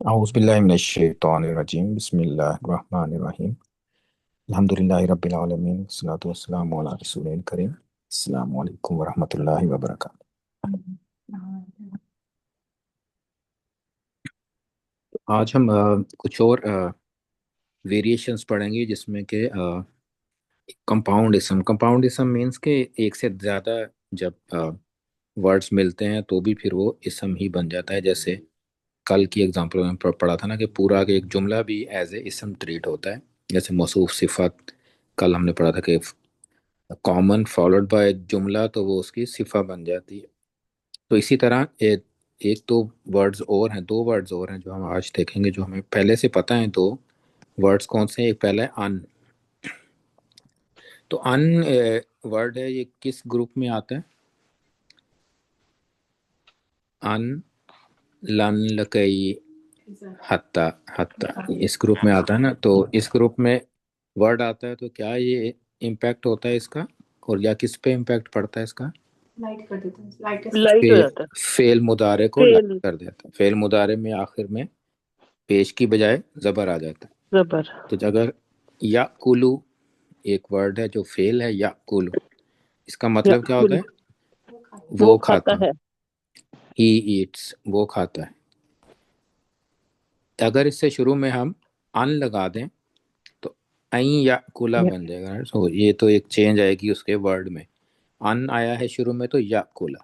أعوذ بالله من الشيطان الرجيم بسم الله الرحمن الرحيم الحمد لله رب العالمين والصلاة والسلام على رسول الكريم السلام علیکم ورحمۃ اللہ وبرکاتہ۔ آج ہم کچھ اور ویریشنز پڑھیں گے جس میں کہ کمپاؤنڈ اسم مینس کہ ایک سے زیادہ جب ورڈز ملتے ہیں تو بھی پھر وہ اسم ہی بن جاتا ہے۔ جیسے کل کی ایگزامپل میں پڑھا تھا نا کہ پورا کہ ایک جملہ بھی ایز اے اسم ٹریٹ ہوتا ہے، جیسے موصوف صفت کل ہم نے پڑھا تھا کہ کامن فالوڈ بائی جملہ تو وہ اس کی صفہ بن جاتی ہے۔ تو اسی طرح ایک دو ورڈز اور ہیں، دو ورڈز اور ہیں جو ہم آج دیکھیں گے جو ہمیں پہلے سے پتہ ہیں۔ دو ورڈز کون سے ہیں؟ ایک پہلا ہے ان۔ تو ان ورڈ ہے، یہ کس گروپ میں آتا ہے؟ ان، لن، لکئی، حتی اس گروپ میں آتا ہے نا۔ تو اس گروپ میں ورڈ آتا ہے تو کیا یہ امپیکٹ ہوتا ہے اس کا، اور یا کس پہ امپیکٹ پڑتا ہے اس کا؟ لائٹ ہو جاتا ہے، فعل مضارع کو فعل لائٹ کر دیتا ہے۔ فعل مضارع میں آخر میں پیش کی بجائے زبر آ جاتا ہے۔ زبر۔ تو اگر یاکلو ایک ورڈ ہے جو فعل ہے، یاکلو، اس کا مطلب کیا ہوتا یأکل، ہے؟ وہ وہ کھاتا کھاتا، ہے۔ ہی ایٹس، وہ کھاتا ہے۔ اگر اس سے شروع میں ہم ان لگا دیں تو این یاکلا بن جائے گا۔ سو یہ تو ایک چینج آئے گی اس کے ورڈ میں۔ ان آیا ہے شروع میں تو یاکلا،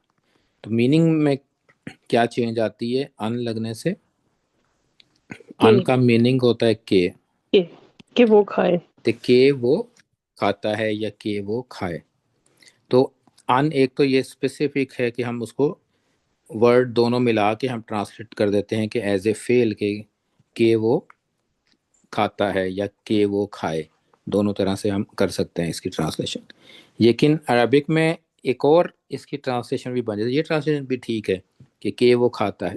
تو میننگ میں کیا چینج آتی ہے ان لگنے سے؟ ان کا میننگ ہوتا ہے کہ وہ کھائے، کہ وہ کھاتا ہے یا کہ وہ کھائے۔ تو ان ایک تو یہ اسپیسیفک ہے کہ ہم اس کو ورڈ دونوں ملا کے ہم ٹرانسلیٹ کر دیتے ہیں کہ ایز اے فعل کہ وہ کھاتا ہے یا کہ وہ کھائے، دونوں طرح سے ہم کر سکتے ہیں اس کی ٹرانسلیشن۔ لیکن عربک میں ایک اور اس کی ٹرانسلیشن بھی بن جاتی ہے، یہ ٹرانسلیشن بھی ٹھیک ہے کہ وہ کھاتا ہے،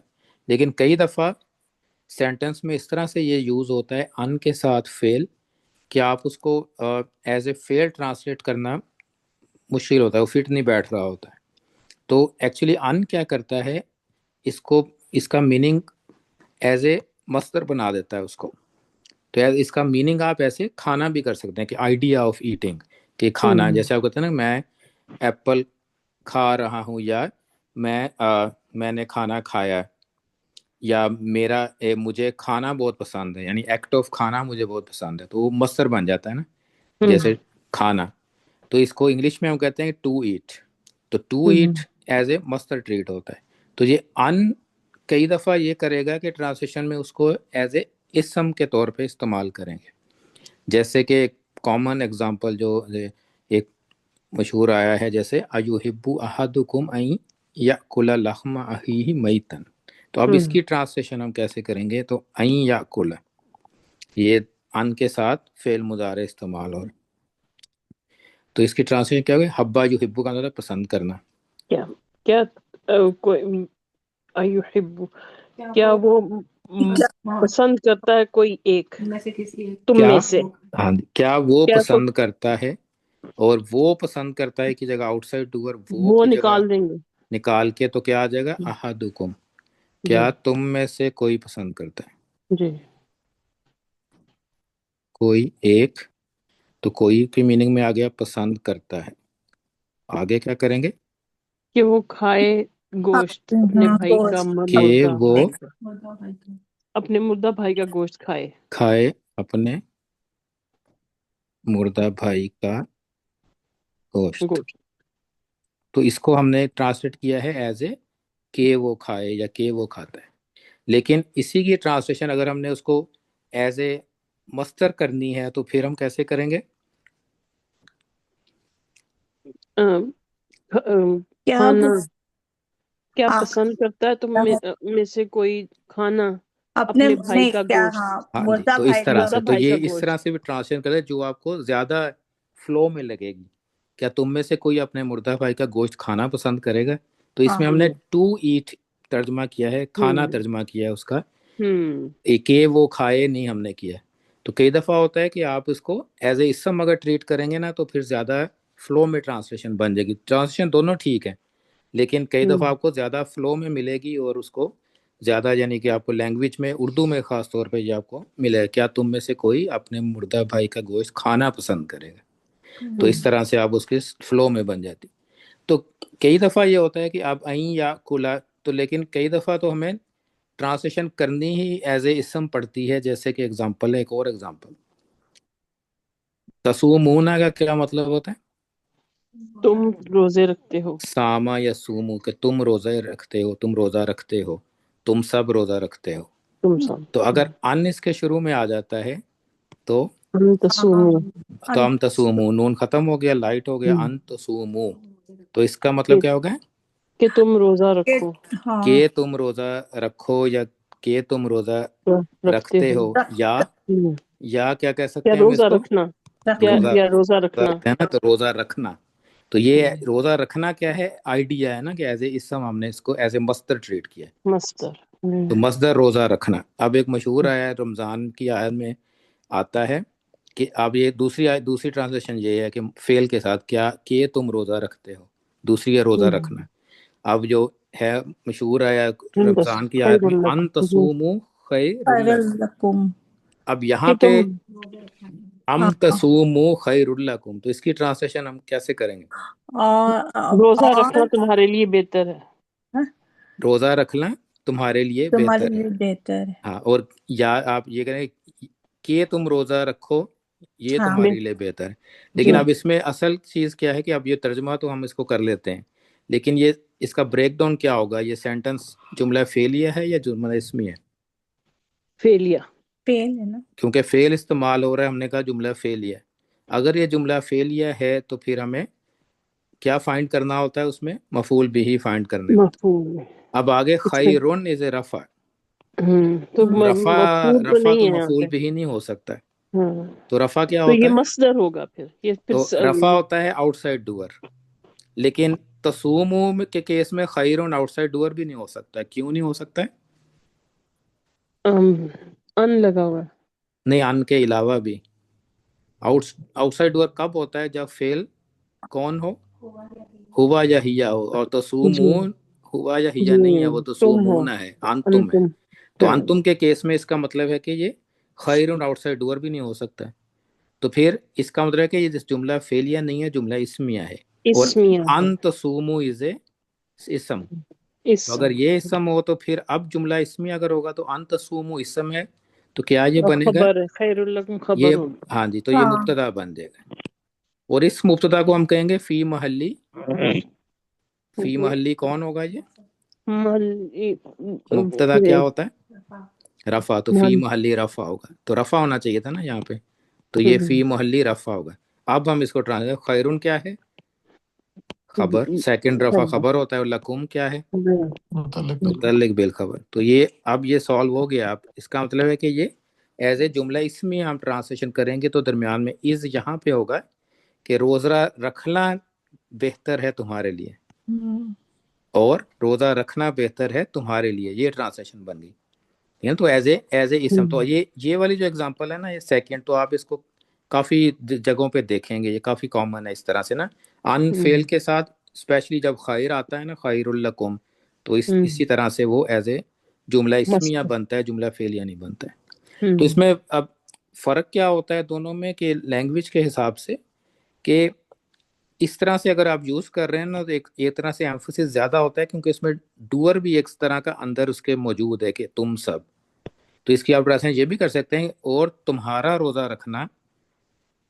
لیکن کئی دفعہ سینٹنس میں اس طرح سے یہ یوز ہوتا ہے ان کے ساتھ فعل کہ آپ اس کو ایز اے فعل ٹرانسلیٹ کرنا مشکل ہوتا ہے، وہ فٹ نہیں بیٹھ رہا ہوتا ہے۔ تو ایکچولی ان کیا کرتا ہے، اس کا میننگ ایز اے مصدر بنا دیتا ہے اس کو۔ تو اس کا میننگ آپ ایسے کھانا بھی کر سکتے ہیں کہ آئیڈیا آف ایٹنگ، کہ کھانا، جیسے آپ کہتے ہیں نا میں ایپل کھا رہا ہوں، یا میں نے کھانا کھایا، یا مجھے کھانا بہت پسند ہے، یعنی ایکٹ آف کھانا مجھے بہت پسند ہے، تو وہ مصدر بن جاتا ہے نا، جیسے کھانا۔ تو اس کو انگلش میں ہم کہتے ہیں ٹو ایٹ، تو ٹو ایٹ ایز اے مصدر ٹریٹ ہوتا ہے۔ تو یہ ان کئی دفعہ یہ کرے گا کہ ٹرانسلیشن میں اس کو ایز اے اسم کے طور پہ استعمال کریں گے۔ جیسے کہ کامن ایگزامپل جو ایک مشہور آیا ہے، جیسے ایحب احدکم ان یاکل لحم اخیہ میتا، تو اب اس کی ٹرانسلیشن ہم کیسے کریں گے؟ تو این یاکل، یہ ان کے ساتھ فعل مضارع استعمال ہو، تو اس کی ٹرانسلیشن کیا ہوگی؟ حبا یحب کا مطلب پسند کرنا۔ کیا کوئی ایحب، کیا وہ پسند کرتا ہے کوئی ایک تم میں سے؟ کیا وہ کیا پسند کرتا ہے، اور وہ پسند کرتا ہے کی جگہ آؤٹ سائڈ ڈوور وہ وہ کی جگہ نکال دیں گے نکال کے تو کیا آ جائے گا؟ احدکم، کیا تم میں سے کوئی پسند کرتا ہے، جی۔ کوئی ایک، تو کوئی کی میننگ میں آ گیا پسند کرتا ہے۔ آگے کیا کریں گے؟ کہ وہ کھائے گوشت اپنے بھائی کا، کہ مردہ وہ بھائی کا، اپنے مردہ بھائی کا گوشت کھائے اپنے مردہ بھائی کا گوشت۔ تو اس کو ہم نے ٹرانسلیٹ کیا ہے ایز اے کہ وہ کھائے یا کہ وہ کھاتا ہے، لیکن اسی کی ٹرانسلیشن اگر ہم نے اس کو ایز اے مصدر کرنی ہے تو پھر ہم کیسے کریں گے؟ کھانا، کیا پسند کرتا ہے تم میں سے کوئی کھانا اپنے بھائی کا گوشت؟ ہاں جی، تو اس طرح مردہ سے، تو بھائی کا یہ اس طرح گوشت۔ سے بھی ٹرانسلیٹ کرے جو آپ کو زیادہ فلو میں لگے گی۔ کیا تم میں سے کوئی اپنے مردہ بھائی کا گوشت کھانا پسند کرے گا؟ تو اس میں ہم نے ٹو ایٹ ترجمہ کیا ہے، کھانا ترجمہ کیا ہے اس کا، کہ وہ کھائے نہیں ہم نے کیا ہے۔ تو کئی دفعہ ہوتا ہے کہ آپ اس کو ایز اے اسم اگر ٹریٹ کریں گے نا تو پھر زیادہ فلو میں ٹرانسلیشن بن جائے گی۔ ٹرانسلیشن دونوں ٹھیک ہے، لیکن کئی دفعہ آپ کو زیادہ فلو میں ملے گی اور اس کو زیادہ یعنی کہ آپ کو لینگویج میں اردو میں خاص طور پہ یہ آپ کو ملے گا، کیا تم میں سے کوئی اپنے مردہ بھائی کا گوشت کھانا پسند کرے گا، تو اس طرح سے آپ اس کے فلو میں بن جاتی۔ تو کئی دفعہ یہ ہوتا ہے کہ آپ این یا کلا، تو لیکن کئی دفعہ تو ہمیں ٹرانسلیشن کرنی ہی ایز اے اسم پڑتی ہے، جیسے کہ ایگزامپل ہے، ایک اور ایگزامپل، تصومون کا کیا مطلب ہوتا ہے؟ تم روزے رکھتے ہو، ساما یا سومو، کہ تم روزے رکھتے ہو، تم روزہ رکھتے ہو، تم سب روزہ رکھتے ہو۔ تم سب تو اگر ان اس کے شروع میں آ جاتا ہے تو ہم تصومو، تو ہم تصومو، نون ختم ہو گیا، لائٹ ہو گیا، ان تصومو، تو اس کا مطلب کیا ہوگا کہ تم روزہ رکھو، کہ تم روزہ رکھو، یا کہ تم روزہ رکھتے ہو، یا کیا کہہ کیا سکتے ہیں ہم اس روزہ کو، رکھنا، روزہ یا روزہ رکھنا، رکھتے ہیں نا، تو روزہ رکھنا، تو یہ روزہ رکھنا کیا ہے، آئیڈیا ہے نا کہ ایز اے اسم ہم نے اس کو ایز اے مصدر ٹریٹ کیا ہے، مصدر۔ تو مصدر روزہ رکھنا۔ اب ایک مشہور آیا ہے رمضان کی آیت میں آتا ہے کہ اب یہ دوسری ٹرانسلیشن یہ ہے کہ فعل کے ساتھ کیا کہ تم روزہ رکھتے ہو، دوسری ہے روزہ رکھنا۔ اب جو ہے مشہور آیا رمضان کی آیت خیر میں ان تصوموا خیر لکم، اب یہاں کہ پہ تم ام تصوموا خیر لکم، تو اس کی ٹرانسلیشن ہم کیسے کریں گے؟ روزہ رکھنا تمہارے لیے بہتر ہے، روزہ رکھنا تمہارے لیے بہتر ہے، ہاں، اور یا آپ یہ کریں کہ تم روزہ رکھو، یہ تمہارے لیے بہتر ہے۔ لیکن اب اس میں اصل چیز کیا ہے کہ اب یہ ترجمہ تو ہم اس کو کر لیتے ہیں، لیکن یہ اس کا بریک ڈاؤن کیا ہوگا، یہ سینٹنس جملہ فعلیہ ہے یا جملہ اسمی ہے؟ فعلیہ، فعل ہے نا، کیونکہ فعل استعمال ہو رہا ہے، ہم نے کہا جملہ فعلیہ ہے۔ اگر یہ جملہ فعلیہ ہے تو پھر ہمیں کیا فائنڈ کرنا ہوتا ہے، اس میں مفعول بھی فائنڈ کرنے ہوتے مفعول، ہیں۔ اب آگے خیرون از اے رفع، تو مفعول تو رفع تو نہیں ہے یہاں مفعول پہ، بھی نہیں ہو سکتا ہے، ہاں، تو رفع کیا تو یہ ہوتا ہے؟ مصدر ہوگا پھر، یہ تو رفع ہوتا ہے آؤٹ سائڈ ڈور، لیکن تصومو کے کیس میں خیرون آؤٹ سائڈ ڈور بھی نہیں ہو سکتا ہے، کیوں نہیں ہو سکتا ہے؟ ان لگا ہوا ہے، نہیں، ان کے علاوہ بھی آؤٹ سائڈ ڈور کب ہوتا ہے؟ جب فعل کون ہو، ہوا یا ہیا ہو، اور جی تصومون ہوا یا ہیا جی نہیں ہے، وہ تم ہو، تصومون ہے، انتم ہے۔ انتم، تو ہاں، انتم کے کیس میں اس کا مطلب ہے کہ یہ خیرون آؤٹ سائڈ ڈور بھی نہیں ہو سکتا ہے، تو پھر اس کا مطلب ہے کہ یہ جس جملہ فعلیہ نہیں ہے، جملہ اسمیہ ہے، اور اسمیہ ہے، ان تصومو از اے اسم، تو اسم، اگر یہ اسم ہو تو پھر اب جملہ اسمی اگر ہوگا تو ان تصومو اسم ہے، تو کیا یہ اور بنے گا، خبر ہے، خیر لکم خبر یہ ہوگا، ہاں جی، تو یہ مبتدا بن جائے گا، اور اس مبتدا کو ہم کہیں گے فی محلی، فی محلی کون ہوگا یہ مبتدا، کیا ہوتا ہے رفع، تو فی محلی رفع ہوگا، تو رفع ہونا چاہیے تھا نا یہاں پہ، تو یہ فی محلی رفع ہوگا۔ اب ہم اس کو ٹرانسلیٹ، خیرون کیا ہے، خبر، سیکنڈ رفع خبر ہوتا ہے، اور لکم کیا ہے، متعلق بالخبر، تو یہ اب یہ سالو ہو گیا۔ اب اس کا مطلب ہے کہ یہ ایز اے جملہ اس میں ہم ٹرانسلیشن کریں گے تو درمیان میں از یہاں پہ ہوگا کہ روزہ رکھنا بہتر ہے تمہارے لیے، اور روزہ رکھنا بہتر ہے تمہارے لیے، یہ ٹرانسلیشن بن گئی، ٹھیک ہے؟ تو ایز اے اسم، تو یہ والی جو اگزامپل ہے نا، یہ سیکنڈ، تو آپ اس کو کافی جگہوں پہ دیکھیں گے، یہ کافی کامن ہے اس طرح سے نا، ان فعل کے ساتھ اسپیشلی جب خیر آتا ہے نا، خیر الکم، تو اسی طرح سے وہ ایز اے جملہ اسمیہ بنتا ہے، جملہ فعلیہ نہیں بنتا ہے۔ تو اس میں اب فرق کیا ہوتا ہے دونوں میں کہ لینگویج کے حساب سے، کہ اس طرح سے اگر آپ یوز کر رہے ہیں نا تو ایک طرح سے ایمفسس زیادہ ہوتا ہے، کیونکہ اس میں ڈور بھی ایک طرح کا اندر اس کے موجود ہے کہ تم سب، تو اس کی آپ ٹرانسلیشن یہ بھی کر سکتے ہیں اور تمہارا روزہ رکھنا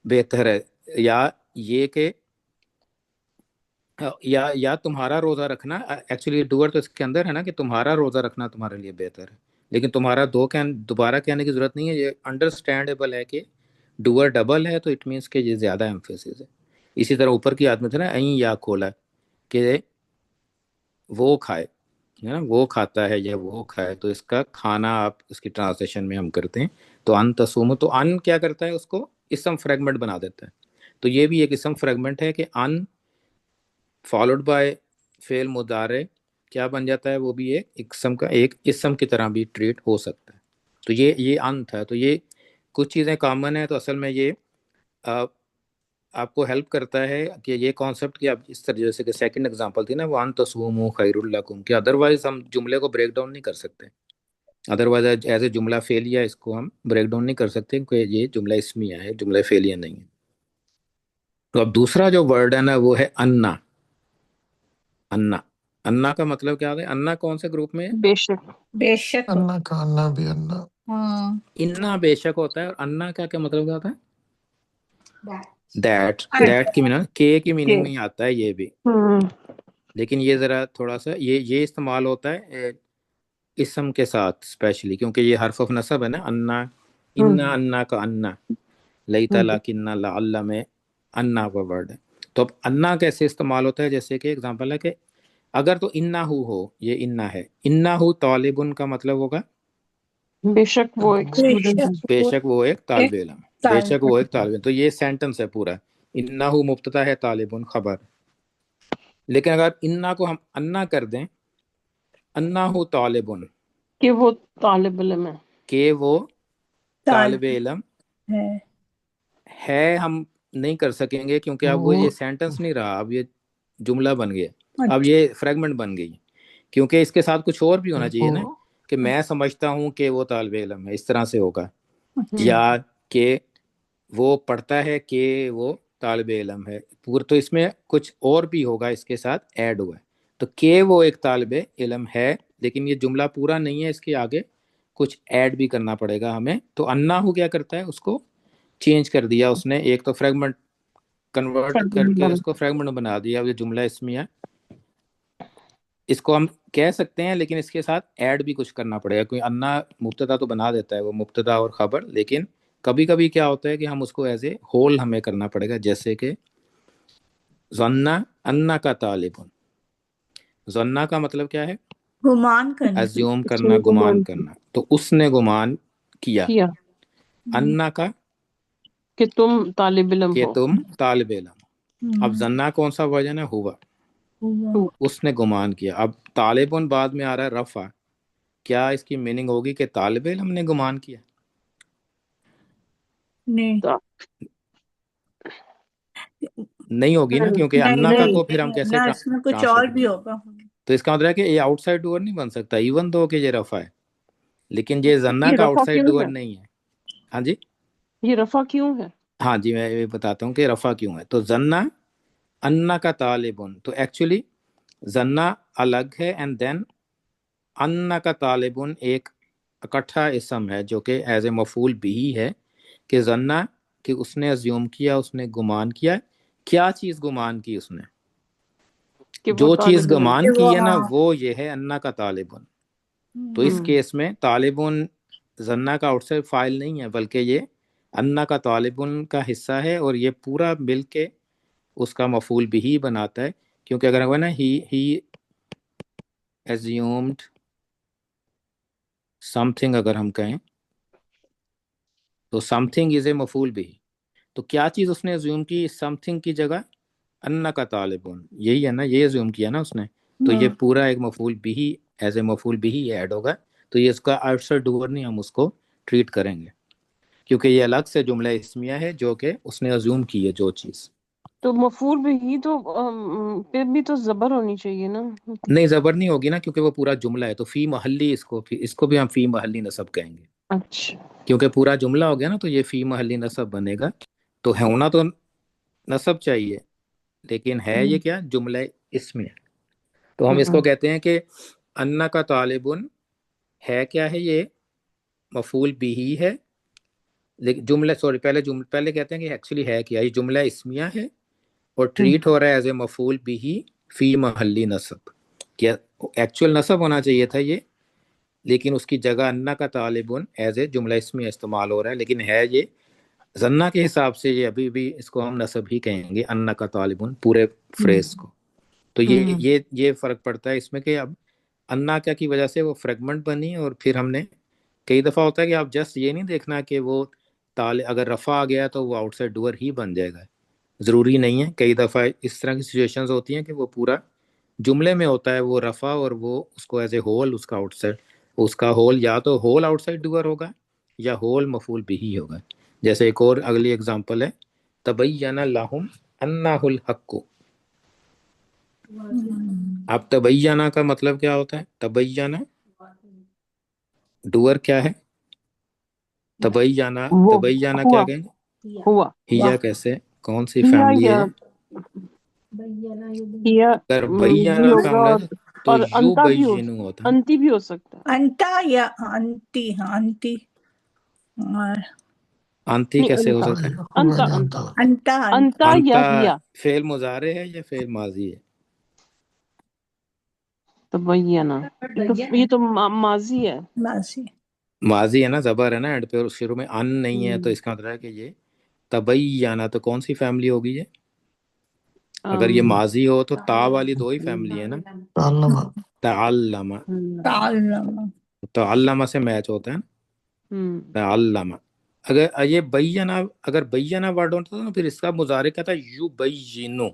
بہتر ہے، یا یہ کہ یا تمہارا روزہ رکھنا، ایکچولی ڈور تو اس کے اندر ہے نا کہ تمہارا روزہ رکھنا تمہارے لیے بہتر ہے، لیکن تمہارا دوبارہ کہنے کی ضرورت نہیں ہے، یہ انڈرسٹینڈیبل ہے کہ ڈور ڈبل ہے تو اٹ مینس کہ یہ زیادہ ایمفیسس ہے۔ اسی طرح اوپر کی آیت میں تھا نا این یا کھولا، کہ وہ کھائے، ہے نا، وہ کھاتا ہے یا وہ کھائے، تو اس کا کھانا آپ اس کی ٹرانسلیشن میں ہم کرتے ہیں، تو ان تصوم، تو ان کیا کرتا ہے، اس کو اسم فریگمنٹ بنا دیتا ہے، تو یہ بھی ایک اسم فریگمنٹ ہے کہ ان فالوڈ بائی فعل مضارع کیا بن جاتا ہے، وہ بھی ایک اسم کی طرح بھی ٹریٹ ہو سکتا ہے، تو یہ ان تھا، تو یہ کچھ چیزیں کامن ہیں، تو اصل میں یہ آپ کو ہیلپ کرتا ہے کہ یہ کانسیپٹ کہ آپ اس طرح جیسے کہ سیکنڈ ایگزامپل تھی نا، وہ ان تصوموا خیر لکم، کہ ادروائز ہم جملے کو بریک ڈاؤن نہیں کر سکتے، ادروائز ایز اے جملہ فعلیہ اس کو ہم بریک ڈاؤن نہیں کر سکتے کیونکہ یہ جملہ اسمیہ ہے، جملہ فعلیہ نہیں ہے۔ تو اب دوسرا جو ورڈ ہے نا وہ ہے انا۔ انا، انا کا مطلب کیا ہے؟ انا کون سے گروپ میں ہے؟ بے شک، بے شک انا کا انا بھی انا، ہاں انا بے شک ہوتا ہے، اور انا کا کیا مطلب کیا ہوتا ہے؟ دیٹ، دیٹ دیٹ کی میننگ کے کی کہ میننگ میں ہی آتا ہے یہ بھی، لیکن یہ ذرا تھوڑا سا یہ استعمال ہوتا ہے اسم کے ساتھ اسپیشلی، کیونکہ یہ حرف آف نصب ہے نا، انا، انا، انا کا انا، لیتا لاکنہ لعل میں انا کا ورڈ ہے۔ تو اب انا کیسے استعمال ہوتا ہے؟ جیسے کہ اگزامپل ہے کہ اگر تو انا ہو، یہ انا ہے، انا ہو طالبن کا مطلب ہوگا بے شک وہ ایک بے اسٹوڈنٹ شک بے شک وہ ایک طالب ایک علم، بے طالب شک وہ ایک طالب علم۔ تو یہ سینٹنس ہے پورا، انا ہو مبتدا ہے، طالبن خبر۔ لیکن اگر انا کو ہم انا کر دیں، انا ہو طالبن، کہ وہ طالب علم ہے، کہ وہ طالب طالب علم ہے ہے، ہم نہیں کر سکیں گے کیونکہ اب وہ یہ سینٹنس نہیں رہا، اب یہ جملہ بن گیا، اب اچھا یہ فریگمنٹ بن گئی، کیونکہ اس کے ساتھ کچھ اور بھی ہونا چاہیے نا، کہ میں سمجھتا ہوں کہ وہ طالب علم ہے، اس طرح سے ہوگا، یا کہ وہ پڑھتا ہے کہ وہ طالب علم ہے پور، تو اس میں کچھ اور بھی ہوگا اس کے ساتھ ایڈ ہوا ہے، تو کہ وہ ایک طالب علم ہے، لیکن یہ جملہ پورا نہیں ہے، اس کے آگے کچھ ایڈ بھی کرنا پڑے گا ہمیں۔ تو انا ہو کیا کرتا ہے؟ اس کو چینج کر دیا اس نے، ایک تو فریگمنٹ کنورٹ کر کے اس کو فریگمنٹ بنا دیا، یہ جملہ اسمیہ، اس کو ہم کہہ سکتے ہیں لیکن اس کے ساتھ ایڈ بھی کچھ کرنا پڑے گا، کوئی انا مبتدا تو بنا دیتا ہے وہ مبتدا اور خبر، لیکن کبھی کبھی کیا ہوتا ہے کہ ہم اس کو ایز اے ہول ہمیں کرنا پڑے گا، جیسے کہ ظنّ انا کا طالب، ظنّ کا مطلب کیا ہے؟ گمان کرنا ازیوم کرنا، گمان کرنا، تو اس نے گمان کیا۔ کیا انا کا کہ تم طالب علم کہ ہو، تم طالب علم۔ اب ظنّ کون سا ورژن ہے؟ ہوا، اس نے گمان کیا۔ اب طالبن بعد میں آ رہا ہے رفع، کیا اس کی میننگ ہوگی کہ طالب علم نے گمان کیا؟ نہیں نہیں ہوگی نا، کیونکہ انا کا کو پھر ہم کیسے نہ، اس میں کچھ اور ٹرانسلیٹ بھی کریں؟ ہوگا۔ تو اس کا مطلب ہے کہ یہ آؤٹ سائڈ ڈور نہیں بن سکتا، ایون دو کہ یہ رفع ہے، لیکن یہ ظنّ یہ کا آؤٹ رفع سائڈ کیوں ڈور ہے؟ نہیں ہے۔ ہاں جی، یہ رفع کیوں ہے؟ ہاں جی، میں یہ بتاتا ہوں کہ رفع کیوں ہے۔ تو ظنّ انا کا طالبن، تو ایکچولی ظنّ الگ ہے، اینڈ دین انا کا طالبن ایک اکٹھا اسم ہے جو کہ ایز اے مفعول بھی ہے، کہ ظنّ کہ اس نے ازیوم کیا، اس نے گمان کیا، کیا چیز گمان کی اس نے؟ کہ وہ جو چیز طالب علم، گمان کی ہے نا وہ یہ ہے انا کا طالبن۔ تو اس کیس میں طالبن ظنّ کا آؤٹ سائڈ فائل نہیں ہے، بلکہ یہ انا کا طالبن کا حصہ ہے، اور یہ پورا مل کے اس کا مفعول بھی بناتا ہے، کیونکہ اگر ہوا نا ہی assumed something، اگر ہم کہیں تو something از اے مفعول بھی، تو کیا چیز اس نے assume کی something کی جگہ؟ انا کا طالبن، یہی ہے نا، یہ assume کیا نا اس نے، تو یہ پورا ایک مفعول بھی ایز اے مفعول بھی ایڈ ہوگا، تو یہ اس کا آؤٹ سائڈ ڈور نہیں، ہم اس کو ٹریٹ کریں گے، کیونکہ یہ الگ سے جملہ اسمیہ ہے جو کہ اس نے assume کی ہے جو چیز۔ تو مفعول بھی تو پھر بھی تو زبر ہونی چاہیے نا؟ نہیں، زبر نہیں ہوگی نا، کیونکہ وہ پورا جملہ ہے، تو فی محلی، اس کو بھی ہم فی محلی نصب کہیں گے، اچھا، کیونکہ پورا جملہ ہو گیا نا، تو یہ فی محلی نصب بنے گا، تو ہونا تو نصب چاہیے، لیکن ہے یہ کیا؟ جملہ اسمیہ۔ تو ہم اس کو کہتے ہیں کہ انا کا طالبن ہے کیا ہے؟ یہ مفعول بھی ہے، لیکن جملہ پہلے کہتے ہیں کہ ایکچولی ہے کیا؟ یہ جملہ اسمیہ ہے اور ٹریٹ ہو رہا ہے ایز اے مفعول بھی فی محلی نصب، کیا ایکچوئل نصب ہونا چاہیے تھا یہ، لیکن اس کی جگہ انا کا طالبن ایز اے جملہ اسمیہ استعمال ہو رہا ہے، لیکن ہے یہ ظنّ کے حساب سے یہ ابھی بھی اس کو ہم نصب ہی کہیں گے، انا کا طالبن پورے فریز کو۔ تو یہ فرق پڑتا ہے اس میں کہ اب انا کیا کی وجہ سے وہ فریگمنٹ بنی، اور پھر ہم نے کئی دفعہ ہوتا ہے کہ آپ جسٹ یہ نہیں دیکھنا کہ وہ اگر رفع آ گیا تو وہ آؤٹ سائڈ ڈور ہی بن جائے گا، ضروری نہیں ہے، کئی دفعہ اس طرح کی سچویشنز ہوتی ہیں کہ وہ پورا جملے میں ہوتا ہے وہ رفع، اور وہ اس کو ایز اے ہول، اس کا آؤٹ سائڈ، اس کا ہول یا تو ہول آؤٹ سائڈ ڈور ہوگا یا ہول مفعول بھی ہوگا۔ جیسے ایک اور اگلی اگزامپل ہے، تبین لہم انہ الحق۔ اب تبینہ کا مطلب کیا ہوتا ہے؟ تبینہ ڈوور کیا ہے؟ تبینا، وہ تبینا ہوا کیا کہیں گے؟ ہوا ہیا کیسے، کون سی ہیا فیملی ہے یا یہ؟ ہیا اگر بھی بینا کا ہوگا ہم تو اور یو انتا بھی ہو بینو ہوتا ہے، انتی بھی ہو سکتا ہے. انتا یا انتی، ہاں انتی، اور انتی نہیں کیسے ہو انتا سکتا ہے؟ انتا انتا انتا انتا یا انتا ہیا. فعل مضارع ہے یا فعل ماضی ہے؟ تبینا یہ تو ماضی ہے. ماضی. ماضی ہے نا، زبر ہے نا اینڈ پہ، اور شروع میں ان نہیں ہے، تو اس کا مطلب ہے کہ یہ تبینا. تو کون سی فیملی ہوگی یہ؟ اگر یہ ماضی ہو تو تا والی دو ہی فیملی ہے نا، تعلم. تعلم. تعلم سے میچ ہوتا ہے نا، تعلم. اگر یہ بینا، اگر بینا ورڈ ہوتا تھا نا، پھر اس کا مضارع کیا تھا؟ یو بینو.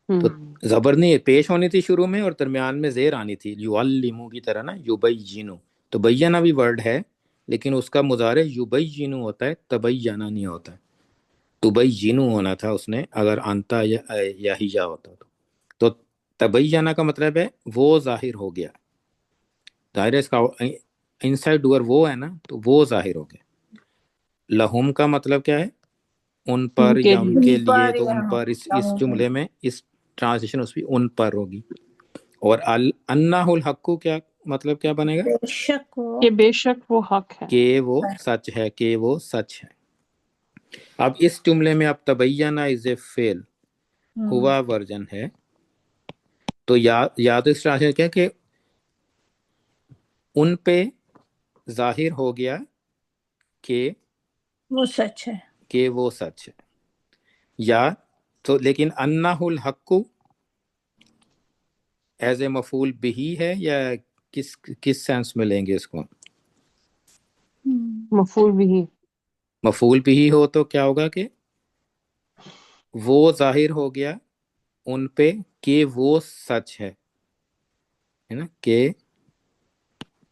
تو زبر نہیں پیش ہونی تھی شروع میں، اور درمیان میں زیر آنی تھی، یعلمو کی طرح نا، یبینو. تو بینا بھی ورڈ ہے لیکن اس کا مضارع یبینو ہوتا ہے، تبینا نہیں ہوتا ہے. تبینو ہونا تھا اس نے اگر انتا یا ہیا ہوتا تو تبینا کا مطلب ہے وہ ظاہر ہو گیا. ظاہر ہے اس کا انسائڈ ڈور وہ ہے نا، تو وہ ظاہر ہو گیا. لہم کا مطلب کیا ہے؟ ان پر ان کے یا ان لیے کے ان لیے. پر تو یا ان پر اس لہو. جملے میں اس ٹرانسلیشن اس بھی ان پر ہوگی. اور انہ الحق کو کیا مطلب کیا بنے گا؟ بے شک وہ کہ بے شک وہ حق ہے. کہ وہ سچ ہے، کہ وہ سچ ہے. اب اس جملے میں اب تبینہ از اے فعل ہوا ورژن ہے، تو یا تو اس ٹرانسلیشن کیا کہ ان پہ ظاہر ہو گیا کہ وہ سچ ہے. کہ وہ سچ ہے، یا تو لیکن انہ الحق ایز اے مفعول بہی ہے، یا کس سینس میں لیں گے اس کو؟ مفعول بھی. مفعول بہی ہو تو کیا ہوگا کہ وہ ظاہر ہو گیا ان پہ کہ وہ سچ ہے نا، کہ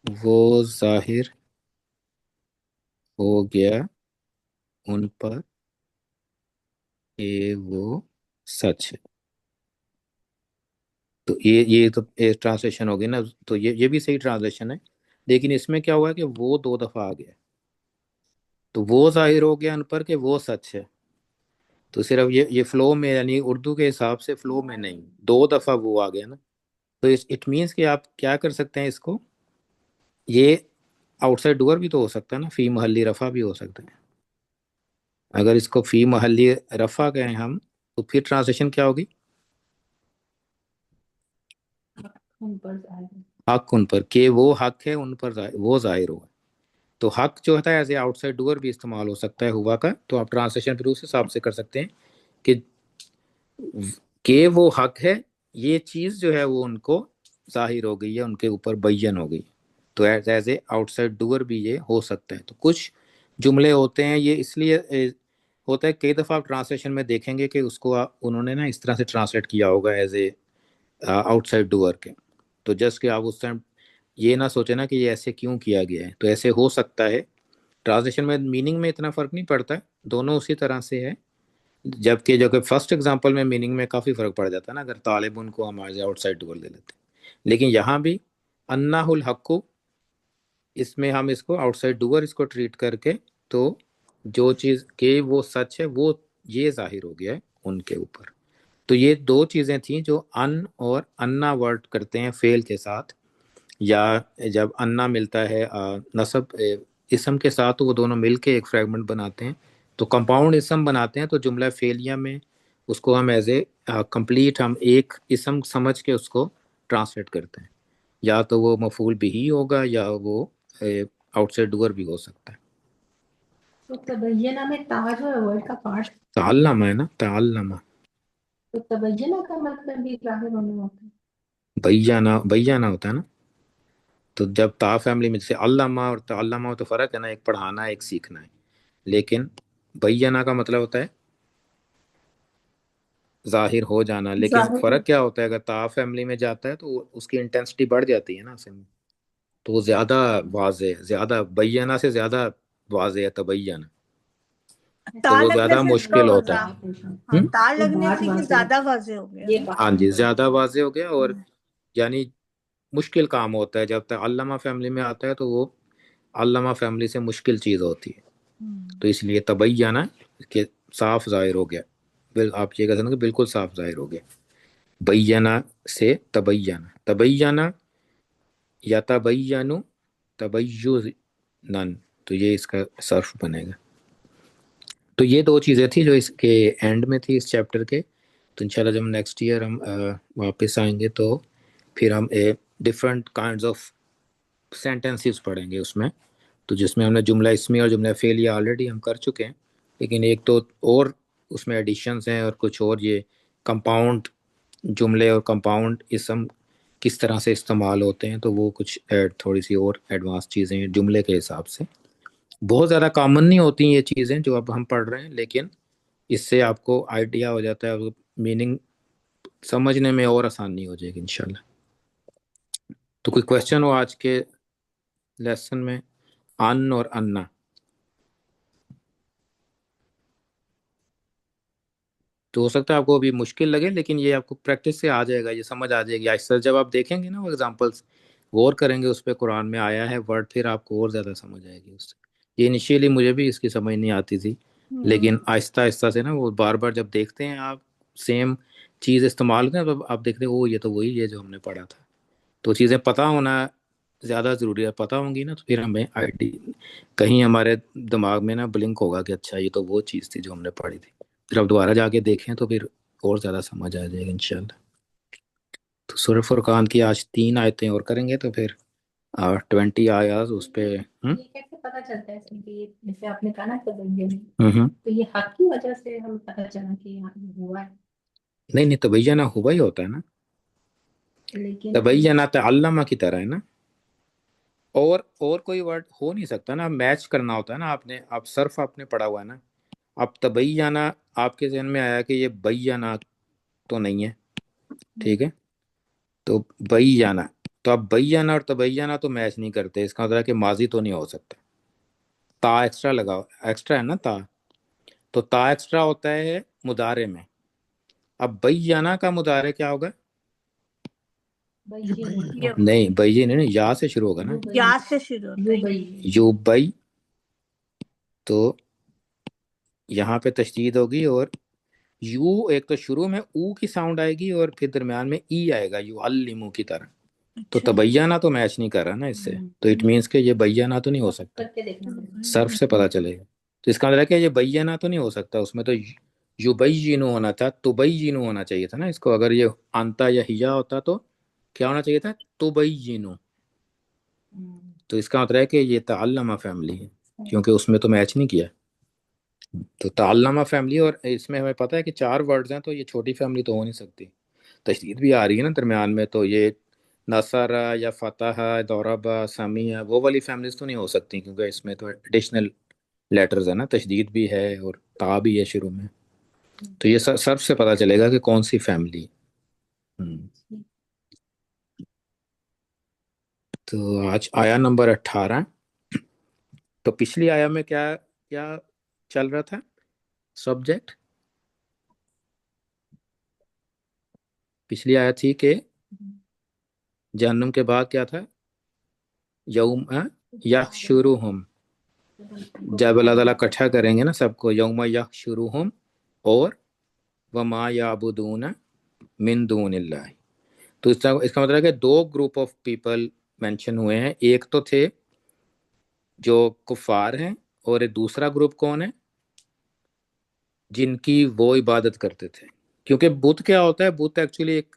وہ ظاہر ہو گیا ان پر کہ وہ سچ ہے. تو یہ تو ٹرانسلیشن ہوگی نا، تو یہ بھی صحیح ٹرانسلیشن ہے. لیکن اس میں کیا ہوا کہ وہ دو دفعہ آ گیا، تو وہ ظاہر ہو گیا ان پر کہ وہ سچ ہے. تو صرف یہ فلو میں، یعنی اردو کے حساب سے فلو میں نہیں، دو دفعہ وہ آ گیا نا. تو اٹ مینس کہ آپ کیا کر سکتے ہیں اس کو، یہ آؤٹ سائڈ ڈور بھی تو ہو سکتا ہے نا، فی محلی رفع بھی ہو سکتا ہے. اگر اس کو فی محلی رفع کہیں ہم، تو پھر ٹرانسلیشن کیا ہوگی؟ حق ان پر، کہ وہ حق ہے ان پر وہ ظاہر ہوا. تو حق جو ہوتا ہے ایز اے آؤٹ سائڈ ڈور بھی استعمال ہو سکتا ہے ہوا کا. تو آپ ٹرانسلیشن پھر اس حساب سے کر سکتے ہیں کہ وہ حق ہے، یہ چیز جو ہے وہ ان کو ظاہر ہو گئی ہے، ان کے اوپر بیان ہو گئی. تو ایز اے آؤٹ سائڈ ڈور بھی یہ ہو سکتا ہے. تو کچھ جملے ہوتے ہیں یہ اس لیے ہوتا ہے، کئی دفعہ آپ ٹرانسلیشن میں دیکھیں گے کہ اس کو انہوں نے نا اس طرح سے ٹرانسلیٹ کیا ہوگا ایز اے آؤٹ سائڈ ڈور کے. تو جسٹ کہ آپ اس ٹائم یہ نہ سوچیں نا کہ یہ ایسے کیوں کیا گیا ہے. تو ایسے ہو سکتا ہے. ٹرانسلیشن میں میننگ میں اتنا فرق نہیں پڑتا ہے، دونوں اسی طرح سے ہے. جبکہ جو کہ فرسٹ ایگزامپل میں میننگ میں کافی فرق پڑ جاتا ہے نا، اگر طالب ان کو ہم ایز آؤٹ سائڈ ڈور لے لیتے ہیں. لیکن یہاں بھی انہ الحق کو، اس میں ہم اس کو آؤٹ سائڈ ڈور اس کو ٹریٹ کر کے، تو جو چیز کہ وہ سچ ہے وہ یہ ظاہر ہو گیا ہے ان کے اوپر. تو یہ دو چیزیں تھیں جو ان اور انا ورڈ کرتے ہیں فعل کے ساتھ، یا جب انا ملتا ہے نصب اسم کے ساتھ، تو وہ دونوں مل کے ایک فریگمنٹ بناتے ہیں، تو کمپاؤنڈ اسم بناتے ہیں. تو جملہ فعلیہ میں اس کو ہم ایز اے کمپلیٹ ہم ایک اسم سمجھ کے اس کو ٹرانسلیٹ کرتے ہیں. یا تو وہ مفعول بھی ہوگا، یا وہ آؤٹ سائڈ ڈور بھی ہو سکتا ہے. تو تبینہ میں تا جو ہے ورڈ کا پارٹ، تعلم ہے نا، تعلم. تو تبینہ کا مطلب بھی ظاہر ہونا ہوتا ہے. بیانہ ہوتا ہے نا. تو جب تا فیملی میں جیسے علامہ اور تعلمہ تو فرق ہے نا، ایک پڑھانا ہے ایک سیکھنا ہے. لیکن بیانہ کا مطلب ہوتا ہے ظاہر ہو جانا. لیکن ظاہر. فرق کیا ہوتا ہے، اگر تا فیملی میں جاتا ہے تو اس کی انٹینسٹی بڑھ جاتی ہے نا اصل میں، تو وہ زیادہ واضح، زیادہ بیانہ سے زیادہ واضح ہے تبینہ. تا تو وہ لگنے زیادہ سے مشکل تو ہوتا ہے. ہاں، تا وہ لگنے بات سے یہ واضح زیادہ واضح ہو گیا. یہ بات ہاں جی، زیادہ واضح ہو گیا. اور یعنی مشکل کام ہوتا ہے. جب تک علامہ فیملی میں آتا ہے تو وہ علامہ فیملی سے مشکل چیز ہوتی ہے، تو اس لیے تبینہ کہ صاف ظاہر ہو گیا، آپ یہ کہہ سکتے ہیں کہ بالکل صاف ظاہر ہو گیا. بینہ سے تبینہ، تبینہ یا تبینو تبینن، تو یہ اس کا صرف بنے گا. تو یہ دو چیزیں تھیں جو اس کے اینڈ میں تھی اس چیپٹر کے. تو انشاءاللہ جب نیکسٹ ایئر ہم واپس آئیں گے تو پھر ہم ڈفرینٹ کائنڈز آف سینٹینسز پڑھیں گے اس میں. تو جس میں ہم نے جملہ اسمی اور جملہ فعلیہ آلریڈی ہم کر چکے ہیں، لیکن ایک تو اور اس میں ایڈیشنز ہیں، اور کچھ اور یہ کمپاؤنڈ جملے اور کمپاؤنڈ اسم کس طرح سے استعمال ہوتے ہیں، تو وہ کچھ تھوڑی سی اور ایڈوانس چیزیں ہیں جملے کے حساب سے. بہت زیادہ کامن نہیں ہوتی یہ چیزیں جو اب ہم پڑھ رہے ہیں، لیکن اس سے آپ کو آئیڈیا ہو جاتا ہے، میننگ سمجھنے میں اور آسانی ہو جائے گی انشاءاللہ. تو کوئی کویشچن ہو آج کے لیسن میں؟ ان اور انا. تو ہو سکتا ہے آپ کو ابھی مشکل لگے، لیکن یہ آپ کو پریکٹس سے آ جائے گا، یہ سمجھ آ جائے گی آہستہ. جب آپ دیکھیں گے نا وہ ایگزامپلس، غور کریں گے اس پہ، قرآن میں آیا ہے ورڈ، پھر آپ کو اور زیادہ سمجھ آئے گی اس سے. یہ انیشیلی مجھے بھی اس کی سمجھ نہیں آتی تھی، لیکن آہستہ آہستہ سے نا وہ بار بار جب دیکھتے ہیں آپ سیم چیز استعمال کریں تو آپ دیکھتے ہیں او یہ تو وہی ہے جو ہم نے پڑھا تھا. تو چیزیں پتہ ہونا زیادہ ضروری ہے، پتہ ہوں گی نا تو پھر ہمیں کہیں ہمارے دماغ میں نا بلنک ہوگا کہ اچھا یہ تو وہ چیز تھی جو ہم نے پڑھی تھی. پھر آپ دوبارہ جا کے دیکھیں تو پھر اور زیادہ سمجھ آ جائے گا انشاءاللہ. تو سورہ فرقان کی آج 3 آیتیں اور کریں گے تو پھر 20 آیات اس پہ. یہ کیسے پتا چلتا ہے اس میں کہ یہ جیسے آپ نے کہا نا تو یہ حق کی وجہ سے ہم پتہ چلا کہ یہاں ہوا ہے؟ نہیں تبینہ ہوا ہی ہوتا ہے نا، لیکن تبینہ تعلمہ کی طرح ہے نا، اور کوئی ورڈ ہو نہیں سکتا نا، میچ کرنا ہوتا ہے نا. آپ صرف آپ نے پڑھا ہوا ہے نا. اب تبینہ آپ کے ذہن میں آیا کہ یہ بینہ تو نہیں ہے، ٹھیک ہے، تو بینہ، تو اب بینہ اور تبینہ تو میچ نہیں کرتے. اس کا مطلب ہے کہ ماضی تو نہیں ہو سکتا، تا ایکسٹرا لگا، ایکسٹرا ہے نا تا، تو تا ایکسٹرا ہوتا ہے مضارع میں. اب بینہ کا مضارع کیا ہوگا؟ نہیں بئی نہیں، یا سے شروع ہوگا نا، یا سے شروع ہوتا ہے. یو بئی، تو یہاں پہ تشدید ہوگی، اور یو ایک تو شروع میں او کی ساؤنڈ آئے گی اور پھر درمیان میں ای آئے گا، یو علمو کی طرح. تو تبینہ تو میچ نہیں کر رہا نا اس سے، تو اٹ مینس کہ یہ بینہ تو نہیں ہو سکتا، صرف سے پتہ چلے گا. تو اس کا مطلب ہے کہ یہ بینہ تو نہیں ہو سکتا، اس میں تو یبینو ہونا تھا، تبینو ہونا چاہیے تھا نا اس کو. اگر یہ انتا یا ہیا ہوتا تو کیا ہونا چاہیے تھا؟ تبینو. تو اس کا مطلب ہے کہ یہ تعلمہ فیملی ہے، کیونکہ اس میں تو میچ نہیں کیا. تو تعلمہ فیملی، اور اس میں ہمیں پتہ ہے کہ 4 ورڈز ہیں، تو یہ چھوٹی فیملی تو ہو نہیں سکتی. تشدید بھی آ رہی ہے نا درمیان میں، تو یہ نصر یا فتح، ضرب، سمیع، وہ والی فیملیز تو نہیں ہو سکتی، کیونکہ اس میں تو ایڈیشنل لیٹرز ہیں نا، تشدید بھی ہے اور تا بھی ہے شروع میں. تو یہ سب سے پتہ چلے گا کہ کون سی فیملی. تو آج آیا نمبر 18. تو پچھلی آیا میں کیا چل رہا تھا سبجیکٹ؟ پچھلی آیا تھی کہ جہنم کے بعد کیا تھا؟ یوم یحشرہم، جب اللہ تعالیٰ اکٹھا کریں گے نا سب کو، یوم یحشرہم، اور وما یعبدون من دون اللہ. تو اس کا مطلب ہے کہ 2 گروپ آف پیپل مینشن ہوئے ہیں. ایک تو تھے جو کفار ہیں، اور ایک دوسرا گروپ کون ہے؟ جن کی وہ عبادت کرتے تھے. کیونکہ بت کیا ہوتا ہے؟ بت ایکچولی ایک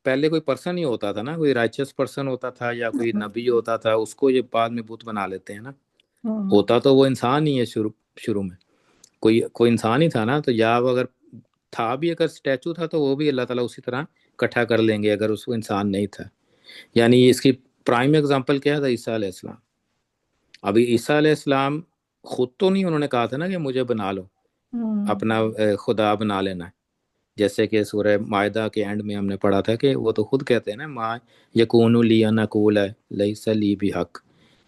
پہلے کوئی پرسن ہی ہوتا تھا نا، کوئی رائچس پرسن ہوتا تھا یا کوئی نبی ہوتا تھا، اس کو یہ بعد میں بت بنا لیتے ہیں نا. ہوتا تو وہ انسان ہی ہے شروع میں، کوئی انسان ہی تھا نا. تو یا وہ اگر تھا بھی، اگر اسٹیچو تھا تو وہ بھی اللہ تعالیٰ اسی طرح اکٹھا کر لیں گے اگر اس کو انسان نہیں تھا. یعنی اس کی پرائم اگزامپل کیا تھا؟ عیسیٰ علیہ السلام. ابھی عیسیٰ علیہ السلام خود تو نہیں انہوں نے کہا تھا نا کہ مجھے بنا لو، اپنا خدا بنا لینا ہے. جیسے کہ سورہ مائدہ کے اینڈ میں ہم نے پڑھا تھا کہ وہ تو خود کہتے ہیں نا، ما یکون لی ان اقول لیس لی بحق،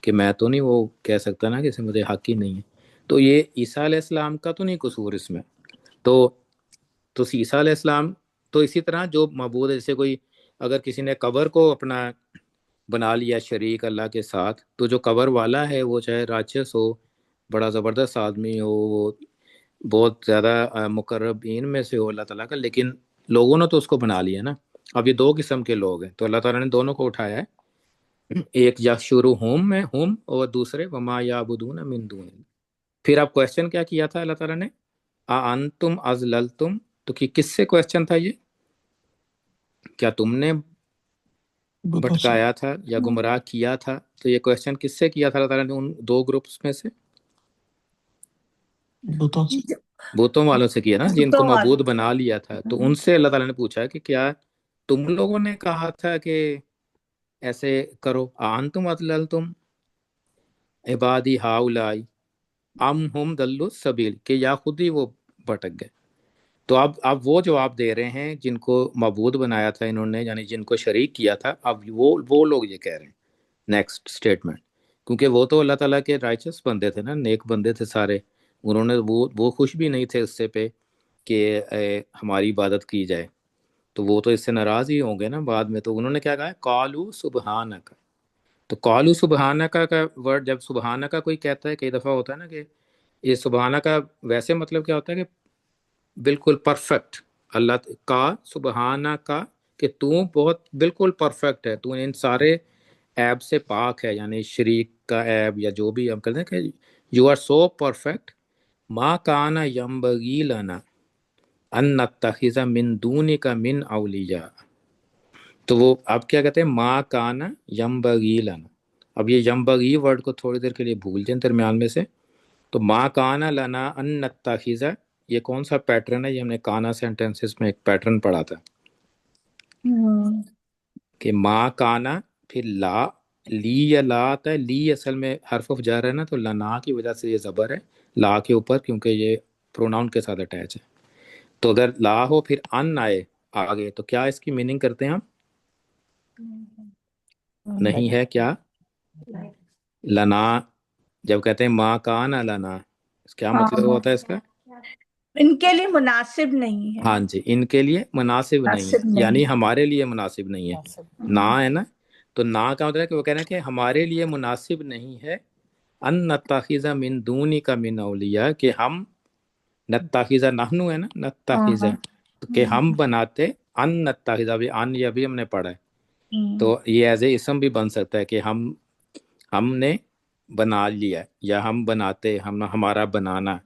کہ میں تو نہیں وہ کہہ سکتا نا کہ مجھے حق ہی نہیں ہے. تو یہ عیسیٰ علیہ السلام کا تو نہیں قصور اس میں. تو عیسیٰ علیہ السلام تو اسی طرح جو معبود ہے، جیسے کوئی اگر کسی نے قبر کو اپنا بنا لیا شریک اللہ کے ساتھ، تو جو قبر والا ہے وہ چاہے راچس ہو، بڑا زبردست آدمی ہو، وہ بہت زیادہ مقربین میں سے ہو اللہ تعالیٰ کا، لیکن لوگوں نے تو اس کو بنا لیا نا۔ اب یہ دو قسم کے لوگ ہیں، تو اللہ تعالیٰ نے دونوں کو اٹھایا ہے، ایک یشورو ہوم میں ہوم، اور دوسرے وما یعبدون من دون۔ پھر آپ کویشچن کیا کیا تھا اللہ تعالیٰ نے؟ انتم ازللتم، تو کس سے کویشچن تھا یہ؟ کیا تم نے بھٹکایا تھا یا گمراہ کیا تھا؟ تو یہ کویشچن کس سے کیا تھا اللہ تعالیٰ نے ان دو گروپس میں سے؟ بتوں والوں سے کیا نا، جن کو معبود بنا لیا تھا، تو ان سے اللہ تعالیٰ نے پوچھا کہ کیا تم لوگوں نے کہا تھا کہ ایسے کرو؟ انتم اضللتم عبادی ہاؤلائی ام ہم ضلوا السبیل، کہ یا خود ہی وہ بھٹک گئے۔ تو اب وہ جواب دے رہے ہیں جن کو معبود بنایا تھا انہوں نے، یعنی جن کو شریک کیا تھا، اب وہ لوگ یہ کہہ رہے ہیں نیکسٹ اسٹیٹمنٹ، کیونکہ وہ تو اللہ تعالیٰ کے رائچس بندے تھے نا، نیک بندے تھے سارے، انہوں نے وہ خوش بھی نہیں تھے اس سے پہ کہ ہماری عبادت کی جائے، تو وہ تو اس سے ناراض ہی ہوں گے نا بعد میں۔ تو انہوں نے کیا کہا؟ قالوا سبحانک، تو قالوا سبحانک کا ورڈ جب سبحانک کوئی کہتا ہے، کئی دفعہ ہوتا ہے نا کہ یہ سبحانک کا ویسے مطلب کیا ہوتا ہے کہ بالکل پرفیکٹ، اللہ کا سبحانک کہ تو بہت بالکل پرفیکٹ ہے، تو ان سارے عیب سے پاک ہے، یعنی شریک کا عیب یا جو بھی ہم کہتے ہیں کہ یو آر سو پرفیکٹ، ما کان ینبغی لنا ان نتخذ من دونک من اولیاء۔ تو وہ اب کیا کہتے ہیں؟ ما کان ینبغی لنا۔ اب یہ ینبغی ورڈ کو تھوڑی دیر کے لیے بھول جائیں درمیان میں سے، تو ما کان لنا ان نتخذ، یہ کون سا پیٹرن ہے؟ یہ ہم نے کانا سینٹینسز میں ایک پیٹرن پڑھا تھا کہ ما کانا، پھر لا، لی یا لا آتا ہے، لی اصل میں حرف آف جر ہے نا، تو لنا کی وجہ سے یہ زبر ہے لا کے اوپر، کیونکہ یہ پروناؤن کے ساتھ اٹیچ ہے۔ تو اگر لا ہو پھر ان آئے آگے، تو کیا اس کی میننگ کرتے ہیں ہم؟ نہیں ہے کیا؟ لنا، جب کہتے ہیں ما کانا لنا، کیا مطلب ہوتا ہے اس کا؟ ان کے لیے مناسب نہیں ہے، ہاں جی، ان کے لیے مناسب نہیں ہے، یعنی ہمارے لیے مناسب نہیں ہے، نا ہے نا، تو نا کا مطلب ہے کہ وہ کہنا ہے کہ ہمارے لیے مناسب نہیں ہے ان نتخذ من دونک من اولیاء، کہ ہم نتخذ، نحنو ہے نا، نتخذ کہ ہم بناتے، ان نتخذ، ابھی ان یہ بھی ہم نے پڑھا ہے، تو یہ ایز اے اسم بھی بن سکتا ہے کہ ہم نے بنا لیا، یا ہم بناتے، ہمارا بنانا،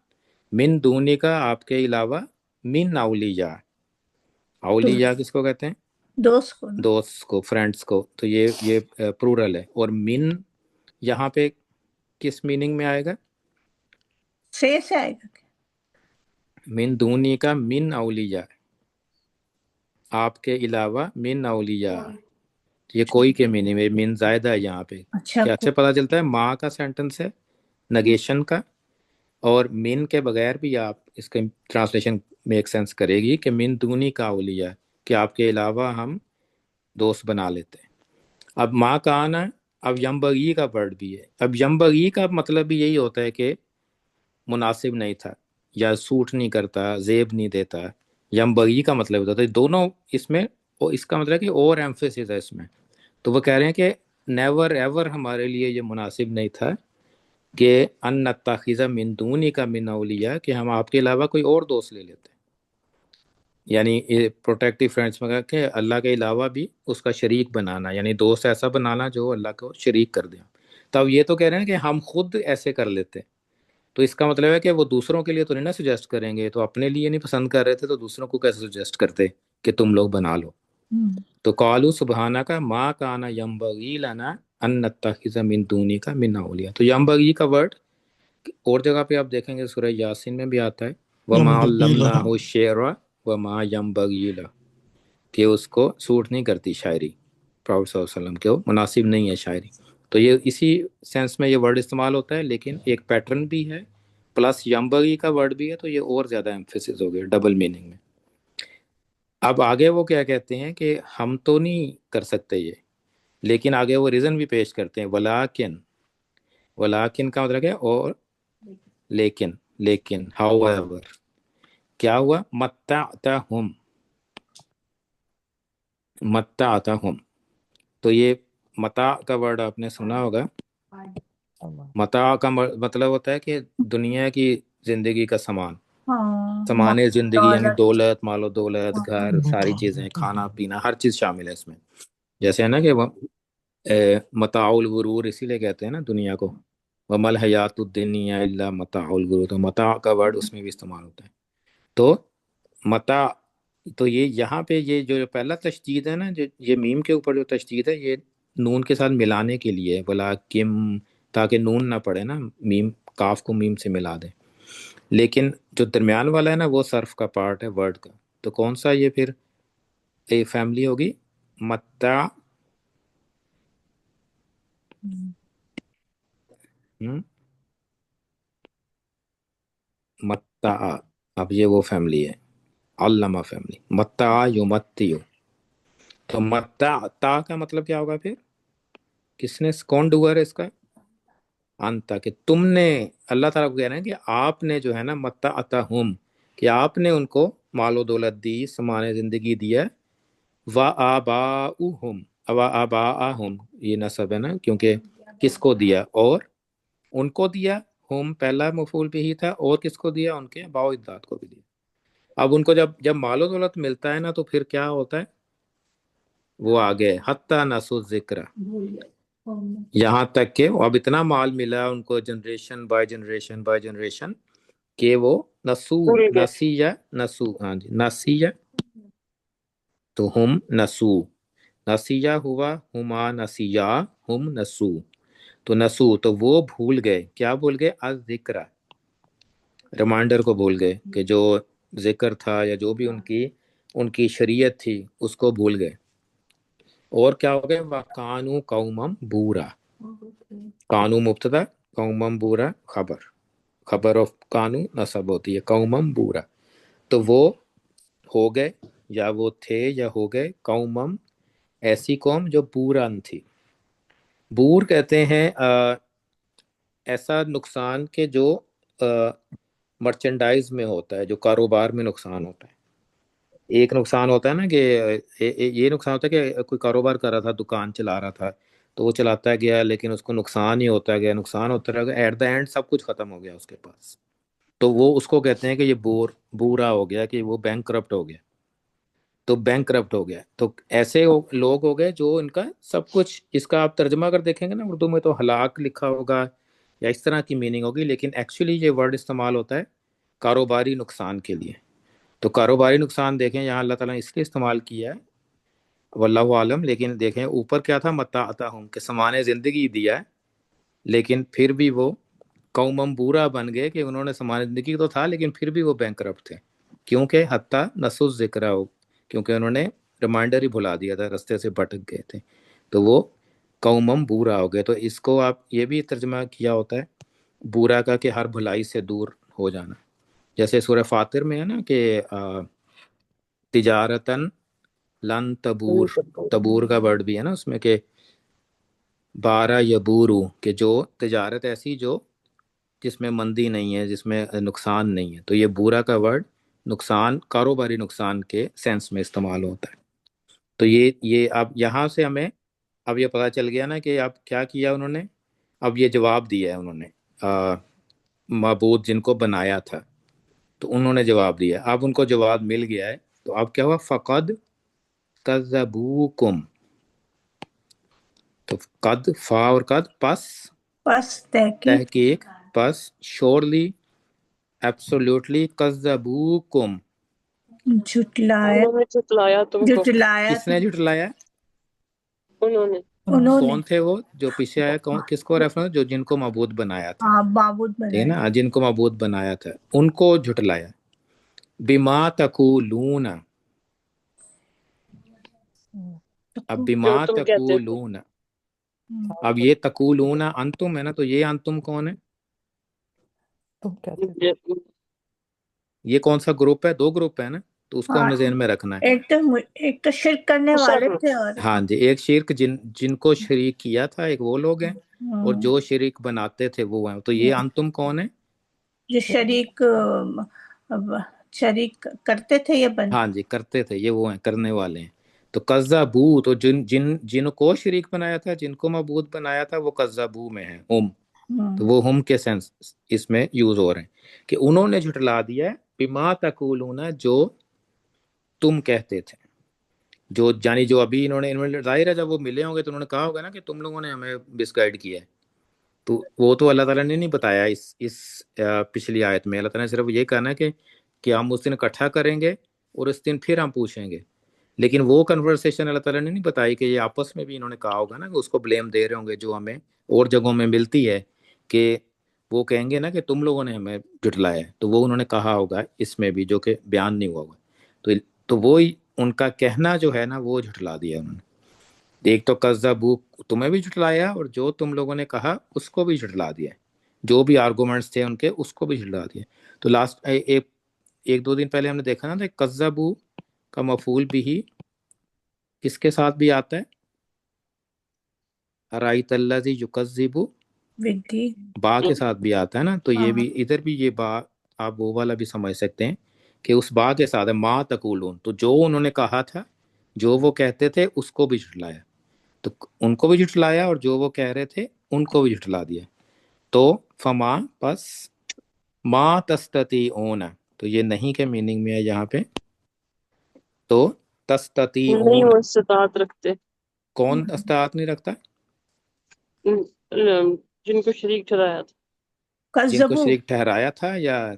من دونی کا آپ کے علاوہ، من اولیاء، اولیاء کس کو کہتے ہیں؟ دوست کو، فرینڈس کو، تو یہ پلورل ہے، اور من یہاں پہ کس میننگ میں آئے گا؟ سے آئے گا، من دونی کا من اولیاء، آپ کے علاوہ من اولیاء، یہ کوئی کے میننگ میں من زائدہ ہے یہاں پہ، کیا اچھا پتہ چلتا ہے ماں کا سینٹنس ہے نگیشن کا، اور من کے بغیر بھی آپ اس کا ٹرانسلیشن میک سینس کرے گی کہ من دونی کا اولیاء، کہ آپ کے علاوہ ہم دوست بنا لیتے ہیں۔ اب ماں کا آنا، اب ینبغی کا ورڈ بھی ہے، اب ینبغی کا مطلب بھی یہی ہوتا ہے کہ مناسب نہیں تھا، یا سوٹ نہیں کرتا، زیب نہیں دیتا، ینبغی کا مطلب ہوتا ہے دونوں اس میں، اور اس کا مطلب کہ اور ایمفیسس ہے اس میں، تو وہ کہہ رہے ہیں کہ نیور ایور ہمارے لیے یہ مناسب نہیں تھا کہ ان نتخذ من دونک من اولیاء، کہ ہم آپ کے علاوہ کوئی اور دوست لے لیتے، یعنی پروٹیکٹیو فرینڈس میں کہ اللہ کے علاوہ بھی اس کا شریک بنانا، یعنی دوست ایسا بنانا جو اللہ کو شریک کر دیں۔ تو اب یہ تو کہہ رہے ہیں کہ ہم خود ایسے کر لیتے، تو اس کا مطلب ہے کہ وہ دوسروں کے لیے تو نہیں نا سجیسٹ کریں گے، تو اپنے لیے نہیں پسند کر رہے تھے تو دوسروں کو کیسے سجیسٹ کرتے کہ تم لوگ بنا لو؟ تو قالوا سبحانک ما کان ینبغی لنا ان نتخذ من دونک من اولیاء، تو ینبغی کا ورڈ اور جگہ پہ آپ دیکھیں گے سورہ یاسین میں بھی آتا ہے، وما علمناہ الشعر وما ینبغی لہ، کہ اس کو سوٹ نہیں کرتی شاعری، پراؤڈ صلی اللہ علیہ وسلم کے مناسب نہیں ہے شاعری، تو یہ اسی سینس میں یہ ورڈ استعمال ہوتا ہے، لیکن ایک پیٹرن بھی ہے پلس ینبغی کا ورڈ بھی ہے، تو یہ اور زیادہ ایمفیسس ہو گیا ڈبل میننگ میں۔ اب آگے وہ کیا کہتے ہیں کہ ہم تو نہیں کر سکتے یہ، لیکن آگے وہ ریزن بھی پیش کرتے ہیں، ولیکن کا مطلب ہے اور لیکن however کیا ہوا؟ متعتہم، تو یہ متاع کا ورڈ آپ نے سنا ہوگا. متاع کا مطلب ہوتا ہے کہ دنیا کی زندگی کا سامان، سامان زندگی، یعنی دولت، مال و دولت، گھر، ساری چیزیں، کھانا پینا، ہر چیز شامل ہے اس میں. جیسے ہے نا کہ متاع الغرور اسی لیے کہتے ہیں نا دنیا کو، وَمَا الْحَيَاةُ الدُّنْيَا إِلَّا مَتَاعُ الْغُرُورِ. تو متاع کا ورڈ اس میں بھی استعمال ہوتا ہے. تو متاع، تو یہ یہاں پہ یہ جو پہلا تشدید ہے نا، یہ میم کے اوپر جو تشدید ہے، یہ نون کے ساتھ ملانے کے لیے، وَلَٰكِن، تاکہ نون نہ پڑے نا، میم کاف کو میم سے ملا دیں. لیکن جو درمیان والا ہے نا وہ صرف کا پارٹ ہے ورڈ کا. تو کون سا یہ پھر فیملی ہوگی؟ متاع. متاع، اب یہ وہ فیملی ہے، علامہ فیملی. متاع یمتیو. تو متاع، تا کا مطلب کیا ہوگا پھر؟ کس نے، کون ڈوئر ہے اس کا؟ انتا، کہ تم نے، اللہ تعالیٰ کو کہہ رہے ہیں کہ آپ نے جو ہے نا متعتہم، کہ آپ نے ان کو مال و دولت دی، سامان زندگی دیا. وآباؤہم، وآباءہم، یہ نسب ہے نا، کیونکہ کس کو دیا؟ اور ان کو دیا. ہم پہلا مفعول بھی ہی تھا، اور کس کو دیا؟ ان کے باء اجداد کو بھی دیا. اب ان کو جب مال و دولت ملتا ہے نا تو پھر کیا ہوتا ہے؟ وہ آگے حتی نسوا الذکر، یہاں تک کہ اب اتنا مال ملا ان کو، generation by generation by generation, کہ وہ نسو، ہاں جی، نسیہ. تو ہم نسو، نسیہ ہوا، ہما نسیہ، ہم نسو. تو نسو، تو وہ بھول گئے. کیا بھول گئے؟ الذکر، ریمائنڈر کو بھول گئے، کہ جو ذکر تھا یا جو بھی ان کی شریعت تھی اس کو بھول گئے. اور کیا ہو گئے؟ وَقَانُوا قَوْمًا بُورًا. قانو مبتدا، قومم بورا خبر آف قانو نصب ہوتی ہے، قومم بورا. تو وہ ہو گئے، یا وہ تھے یا ہو گئے، قومم، ایسی قوم جو بوران تھی. بور کہتے ہیں ایسا نقصان کہ جو مرچنڈائز میں ہوتا ہے، جو کاروبار میں نقصان ہوتا ہے. ایک نقصان ہوتا ہے نا کہ یہ نقصان ہوتا ہے کہ کوئی کاروبار کر رہا تھا، دکان چلا رہا تھا، تو وہ چلاتا گیا لیکن اس کو نقصان ہی ہوتا گیا، نقصان ہوتا رہا گیا، ایٹ دا اینڈ سب کچھ ختم ہو گیا اس کے پاس. تو وہ اس کو کہتے ہیں کہ یہ بورا ہو گیا، کہ وہ بینک کرپٹ ہو گیا. تو بینک کرپٹ ہو گیا. تو ایسے لوگ ہو گئے جو ان کا سب کچھ، اس کا آپ ترجمہ اگر دیکھیں گے نا اردو میں تو ہلاک لکھا ہوگا یا اس طرح کی میننگ ہوگی، لیکن ایکچولی یہ ورڈ استعمال ہوتا ہے کاروباری نقصان کے لیے. تو کاروباری نقصان دیکھیں یہاں اللہ تعالیٰ نے اس لیے استعمال کیا ہے، واللہ عالم. لیکن دیکھیں اوپر کیا تھا؟ متاعتہم، کہ سامان زندگی دیا ہے، لیکن پھر بھی وہ قومم بورا بن گئے، کہ انہوں نے سامان زندگی تو تھا لیکن پھر بھی وہ بینک کرپٹ تھے. کیونکہ حتی نسوا الذکر، کیونکہ انہوں نے ریمائنڈر ہی بھلا دیا تھا، رستے سے بھٹک گئے تھے، تو وہ قومم بورا ہو گئے. تو اس کو آپ یہ بھی ترجمہ کیا ہوتا ہے بورا کا، کہ ہر بھلائی سے دور ہو جانا. جیسے سورہ فاطر میں ہے نا کہ تجارتاً لن تبور، تبور کا ورڈ بھی ہے نا اس میں، کہ بارہ یبورو، کہ جو تجارت ایسی جو جس میں مندی نہیں ہے، جس میں نقصان نہیں ہے. تو یہ بورا کا ورڈ نقصان، کاروباری نقصان کے سینس میں استعمال ہوتا ہے. تو یہ اب یہاں سے ہمیں اب یہ پتہ چل گیا نا کہ اب کیا کیا انہوں نے. اب یہ جواب دیا ہے انہوں نے، معبود جن کو بنایا تھا، تو انہوں نے جواب دیا. اب ان کو جواب مل گیا ہے. تو اب کیا ہوا؟ فقد کذبوکم. تو قد، فا اور قد، پس تحقیق، پس شورلی، ایبسولوٹلی، کذبوکم، جھٹلایا تم کو. کس نے جھٹلایا؟ انہوں نے. کون تھے وہ جو پیچھے آیا؟ کس کو ریفرنس؟ جو جن کو معبود بنایا تھا، ٹھیک ہے نا، جن کو معبود بنایا تھا ان کو جھٹلایا. بما تقولون، اب بما جو تم کہتے تھے. تقولون، اب یہ تقولون انتم ہے نا، تو یہ انتم کون ہے؟ یہ کون سا گروپ ہے؟ دو گروپ ہے نا، تو اس کو ہم نے ذہن میں رکھنا ہے. ایک تو شرک کرنے والے تھے، اور ہاں جی، ایک شرک جن کو شریک کیا تھا، ایک وہ لوگ ہیں، اور جو شریک بناتے تھے وہ ہیں. تو یہ انتم کون ہے؟ جو شریک کرتے تھے، یہ ہاں جی، کرتے تھے، یہ وہ ہیں، کرنے والے ہیں. تو کذبو تو جن کو شریک بنایا تھا، جن کو معبود بنایا تھا، وہ کذبو میں ہے ہم، تو وہ ہم کے سینس اس میں یوز ہو رہے ہیں کہ انہوں نے جھٹلا دیا ہے بما تقولون، جو تم کہتے تھے، جو یعنی جو ابھی انہوں نے ظاہر ہے جب وہ ملے ہوں گے تو انہوں نے کہا ہوگا نا کہ تم لوگوں نے ہمیں مس گائیڈ کیا ہے، تو وہ تو اللہ تعالیٰ نے نہیں بتایا اس پچھلی آیت میں۔ اللہ تعالیٰ نے صرف یہ کہا نا کہ ہم اس دن اکٹھا کریں گے اور اس دن پھر ہم پوچھیں گے، لیکن وہ کنورسیشن اللہ تعالیٰ نے نہیں بتائی کہ یہ آپس میں بھی انہوں نے کہا ہوگا نا کہ اس کو بلیم دے رہے ہوں گے، جو ہمیں اور جگہوں میں ملتی ہے کہ وہ کہیں گے نا کہ تم لوگوں نے ہمیں جھٹلایا ہے، تو وہ انہوں نے کہا ہوگا اس میں بھی، جو کہ بیان نہیں ہوا ہوگا، تو وہی ان کا کہنا جو ہے نا وہ جھٹلا دیا انہوں نے۔ ایک تو کذبوا تمہیں بھی جھٹلایا، اور جو تم لوگوں نے کہا اس کو بھی جھٹلا دیا، جو بھی آرگومنٹس تھے ان کے اس کو بھی جھٹلا دیا۔ تو لاسٹ ایک دو دن پہلے ہم نے دیکھا نا کہ کذبوا کا مفعول بھی کس کے ساتھ بھی آتا ہے، ارائیت الذی یکذب با کے ساتھ بھی آتا ہے نا، تو یہ بھی ادھر بھی یہ با آپ وہ والا بھی سمجھ سکتے ہیں کہ اس با کے ساتھ ہے ما تقولون، تو جو انہوں نے کہا تھا، جو وہ کہتے تھے اس کو بھی جھٹلایا، تو ان کو بھی جھٹلایا اور جو وہ کہہ رہے تھے ان کو بھی جھٹلا دیا۔ تو فما پس ما تستطیعون، تو یہ نہیں کے میننگ میں ہے یہاں پہ، تو نہیں تستطیعون وہ استطاعت رکھتے، کون استطاعت نہیں رکھتا؟ جن کو شریک ٹھہرایا تھا، جن کو کذبوا شریک ٹھہرایا تھا، یا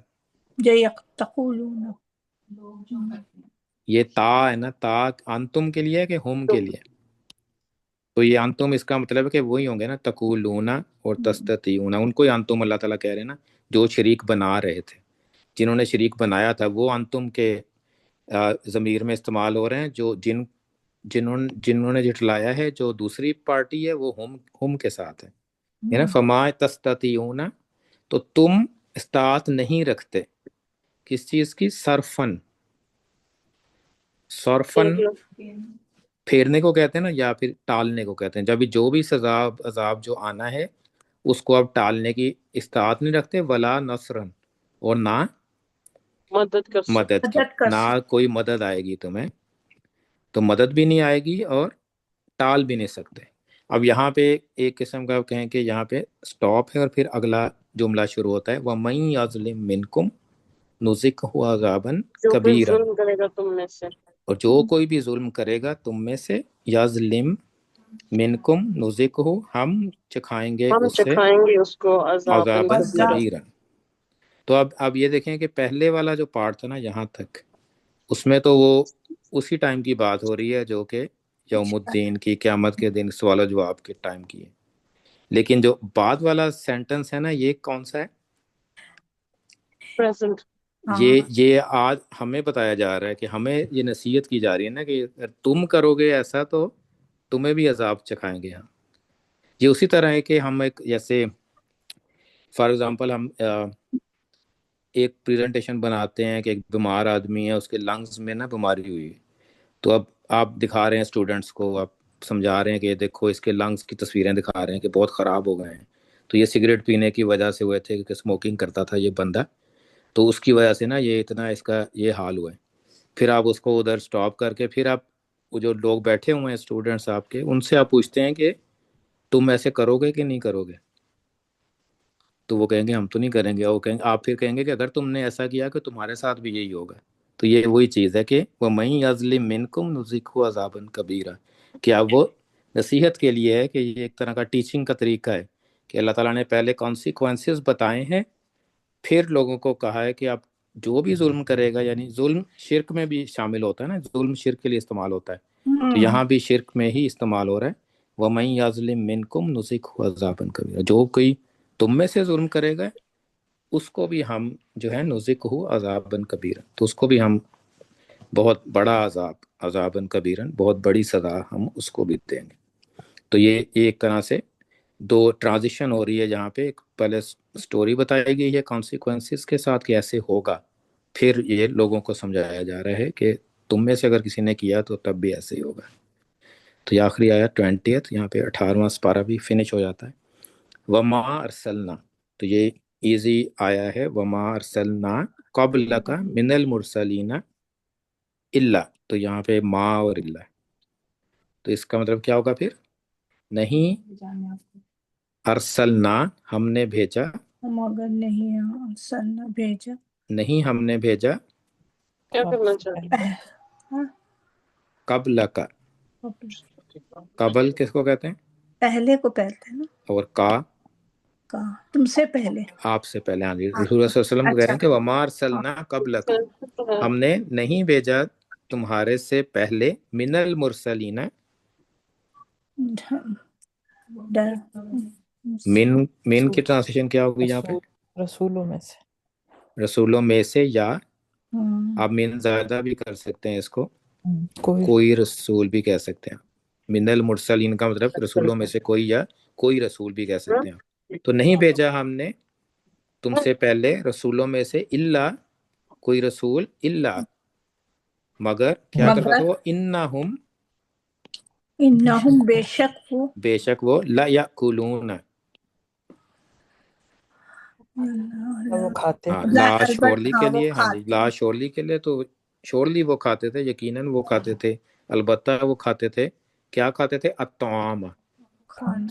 تقولون لوگ جو کرتے ہیں یہ تا ہے نا، تا انتم کے لیے ہے کہ ہم کے لیے؟ تو یہ انتم اس کا مطلب ہے کہ وہی ہوں گے نا، تقولون اور تستطیعون، ان کو ہی انتم اللہ تعالیٰ کہہ رہے ہیں نا، جو شریک بنا رہے تھے، جنہوں نے شریک بنایا تھا وہ انتم کے ضمیر میں استعمال ہو رہے ہیں، جو جنہوں نے جھٹلایا ہے جو دوسری پارٹی ہے وہ ہم کے ساتھ ہے نا۔ فما تستطیعون، تو تم استطاعت نہیں رکھتے کس چیز کی؟ صرفن پھیرنے کو کہتے ہیں نا، یا پھر ٹالنے کو کہتے ہیں، جب جو بھی سزا عذاب جو آنا ہے اس کو اب ٹالنے کی استطاعت نہیں رکھتے، ولا نصرن، اور نہ مدد کر سکتے، مدد کی، نہ کوئی مدد آئے گی تمہیں، تو مدد بھی نہیں آئے گی اور ٹال بھی نہیں سکتے۔ اب یہاں پہ ایک قسم کا کہیں کہ یہاں پہ سٹاپ ہے اور پھر اگلا جملہ شروع ہوتا ہے، وَمَن يَظْلِم مِّنْكُمْ نُذِقْهُ عَذَابًا جو کوئی كَبِيرًا، ظلم کرے گا تم میں سے، اور جو کوئی بھی ظلم کرے گا تم میں سے، یظلم منکم نذقہ، ہم چکھائیں گے ہم اس سے چکھائیں گے اس کو عذابًا عذابًا کبیرا۔ کبیرا۔ تو اب یہ دیکھیں کہ پہلے والا جو پارٹ تھا نا یہاں تک، اس میں تو وہ اسی ٹائم کی بات ہو رہی ہے جو کہ یوم الدین کی، قیامت کے دن سوال و جواب کے ٹائم کی ہے، لیکن جو بعد والا سینٹنس ہے نا یہ کون سا ہے؟ پریزنٹ، یہ آج ہمیں بتایا جا رہا ہے کہ ہمیں یہ نصیحت کی جا رہی ہے نا کہ اگر تم کرو گے ایسا تو تمہیں بھی عذاب چکھائیں گے ہم۔ یہ اسی طرح ہے کہ ہم ایک جیسے فار ایگزامپل ہم ایک پریزنٹیشن بناتے ہیں کہ ایک بیمار آدمی ہے، اس کے لنگز میں نا بیماری ہوئی ہے، تو اب آپ دکھا رہے ہیں اسٹوڈنٹس کو، آپ سمجھا رہے ہیں کہ دیکھو اس کے لنگز کی تصویریں دکھا رہے ہیں کہ بہت خراب ہو گئے ہیں، تو یہ سگریٹ پینے کی وجہ سے ہوئے تھے، کیونکہ اسموکنگ کرتا تھا یہ بندہ، تو اس کی وجہ سے نا یہ اتنا اس کا یہ حال ہوا ہے۔ پھر آپ اس کو ادھر سٹاپ کر کے پھر آپ وہ جو لوگ بیٹھے ہوئے ہیں اسٹوڈنٹس آپ کے، ان سے آپ پوچھتے ہیں کہ تم ایسے کرو گے کہ نہیں کرو گے؟ تو وہ کہیں گے ہم تو نہیں کریں گے، اور آپ پھر کہیں گے کہ اگر تم نے ایسا کیا کہ تمہارے ساتھ بھی یہی ہوگا۔ تو یہ وہی چیز ہے کہ وَمَن يَظْلِم مِّنكُمْ نُذِقْهُ عَذَابًا كَبِيرًا، کیا وہ نصیحت کے لیے ہے کہ یہ ایک طرح کا ٹیچنگ کا طریقہ ہے کہ اللہ تعالیٰ نے پہلے کانسیکوینسز بتائے ہیں، پھر لوگوں کو کہا ہے کہ آپ جو بھی ظلم کرے گا، یعنی ظلم شرک میں بھی شامل ہوتا ہے نا، ظلم شرک کے لیے استعمال ہوتا ہے، تو یہاں بھی شرک میں ہی استعمال ہو رہا ہے، وَمَن يَظْلِم مِّنكُمْ نُذِقْهُ عَذَابًا كَبِيرًا، جو کوئی تم میں سے ظلم کرے گا اس کو بھی ہم جو ہے نُذِقْهُ عَذَابًا كَبِيرًا، تو اس کو بھی ہم بہت بڑا عذابًا كَبِيرًا، بہت بڑی سزا ہم اس کو بھی دیں گے۔ تو یہ ایک طرح سے دو ٹرانزیشن ہو رہی ہے جہاں پہ پہلے سٹوری بتائی گئی ہے کانسیکوینسز کے ساتھ کہ ایسے ہوگا، پھر یہ لوگوں کو سمجھایا جا رہا ہے کہ تم میں سے اگر کسی نے کیا تو تب بھی ایسے ہی ہوگا۔ تو یہ آخری آیت 20 یہاں پہ 18واں سپارہ بھی فنش ہو جاتا ہے۔ وما ارسلنا، تو یہ ایزی آیا ہے، وما ارسلنا قبلک من المرسلین الا، تو یہاں پہ ما اور الا، تو اس کا مطلب کیا ہوگا پھر؟ نہیں ارسلنا ہم نے بھیجا، ہم اگر نہیں ارسلنا بھیجا، نہیں ہم نے بھیجا کیا کرنا چاہتے ہیں؟ ہاں، قبل کا، قبل کس کو کہتے ہیں؟ پہلے کو کہتے ہیں نا، اور کا تم سے پہلے، آپ سے پہلے۔ ہاں جی، رسول اللہ صلی اللہ علیہ وسلم کو کہہ رہے ہیں کہ وما ارسلنا قبلکم، ہم نے نہیں بھیجا تمہارے سے پہلے من المرسلین، من کی ٹرانسلیشن کیا ہوگی یہاں پہ؟ رسولوں میں سے، رسولوں میں سے، یا آپ من زیادہ بھی کر سکتے ہیں اس کو، کوئی رسول بھی کہہ سکتے ہیں۔ من المرسلین کا مطلب رسولوں میں سے کوئی، یا کوئی رسول بھی کہہ سکتے ہیں۔ تو نہیں بھیجا ہم نے تم سے پہلے رسولوں میں سے، الا کوئی رسول، الا مگر کیا کرتا تھا وہ؟ انہم بے شک وہ لا یاکلون، وہ کھاتے ہاں ہیں، لا البتہ شورلی کے ہاں وہ لیے، ہاں جی کھاتے لا ہیں، شورلی کے لیے، تو شورلی وہ کھاتے تھے، یقیناً وہ کھاتے تھے، البتہ وہ کھاتے تھے، کیا کھاتے تھے؟ الطعام، کھانا،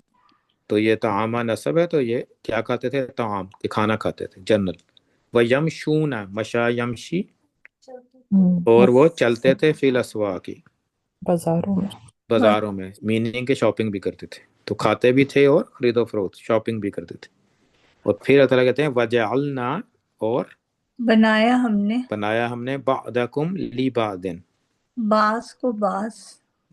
تو یہ طعام نصب ہے، تو یہ کیا کھاتے تھے؟ طعام، کہ کھانا کھاتے تھے جنرل۔ وَيَمْشُونَ مشا یمشی، اور وہ چلتے تھے فی الاسواق، بازاروں میں، بازاروں میں، میننگ کے شاپنگ بھی کرتے تھے، تو کھاتے بھی تھے اور خرید و فروخت شاپنگ بھی کرتے تھے۔ اور پھر اللہ تعالیٰ کہتے ہیں وَجَعَلْنَا، اور بنایا ہم نے بعدکم لبعض، بعض کو بعض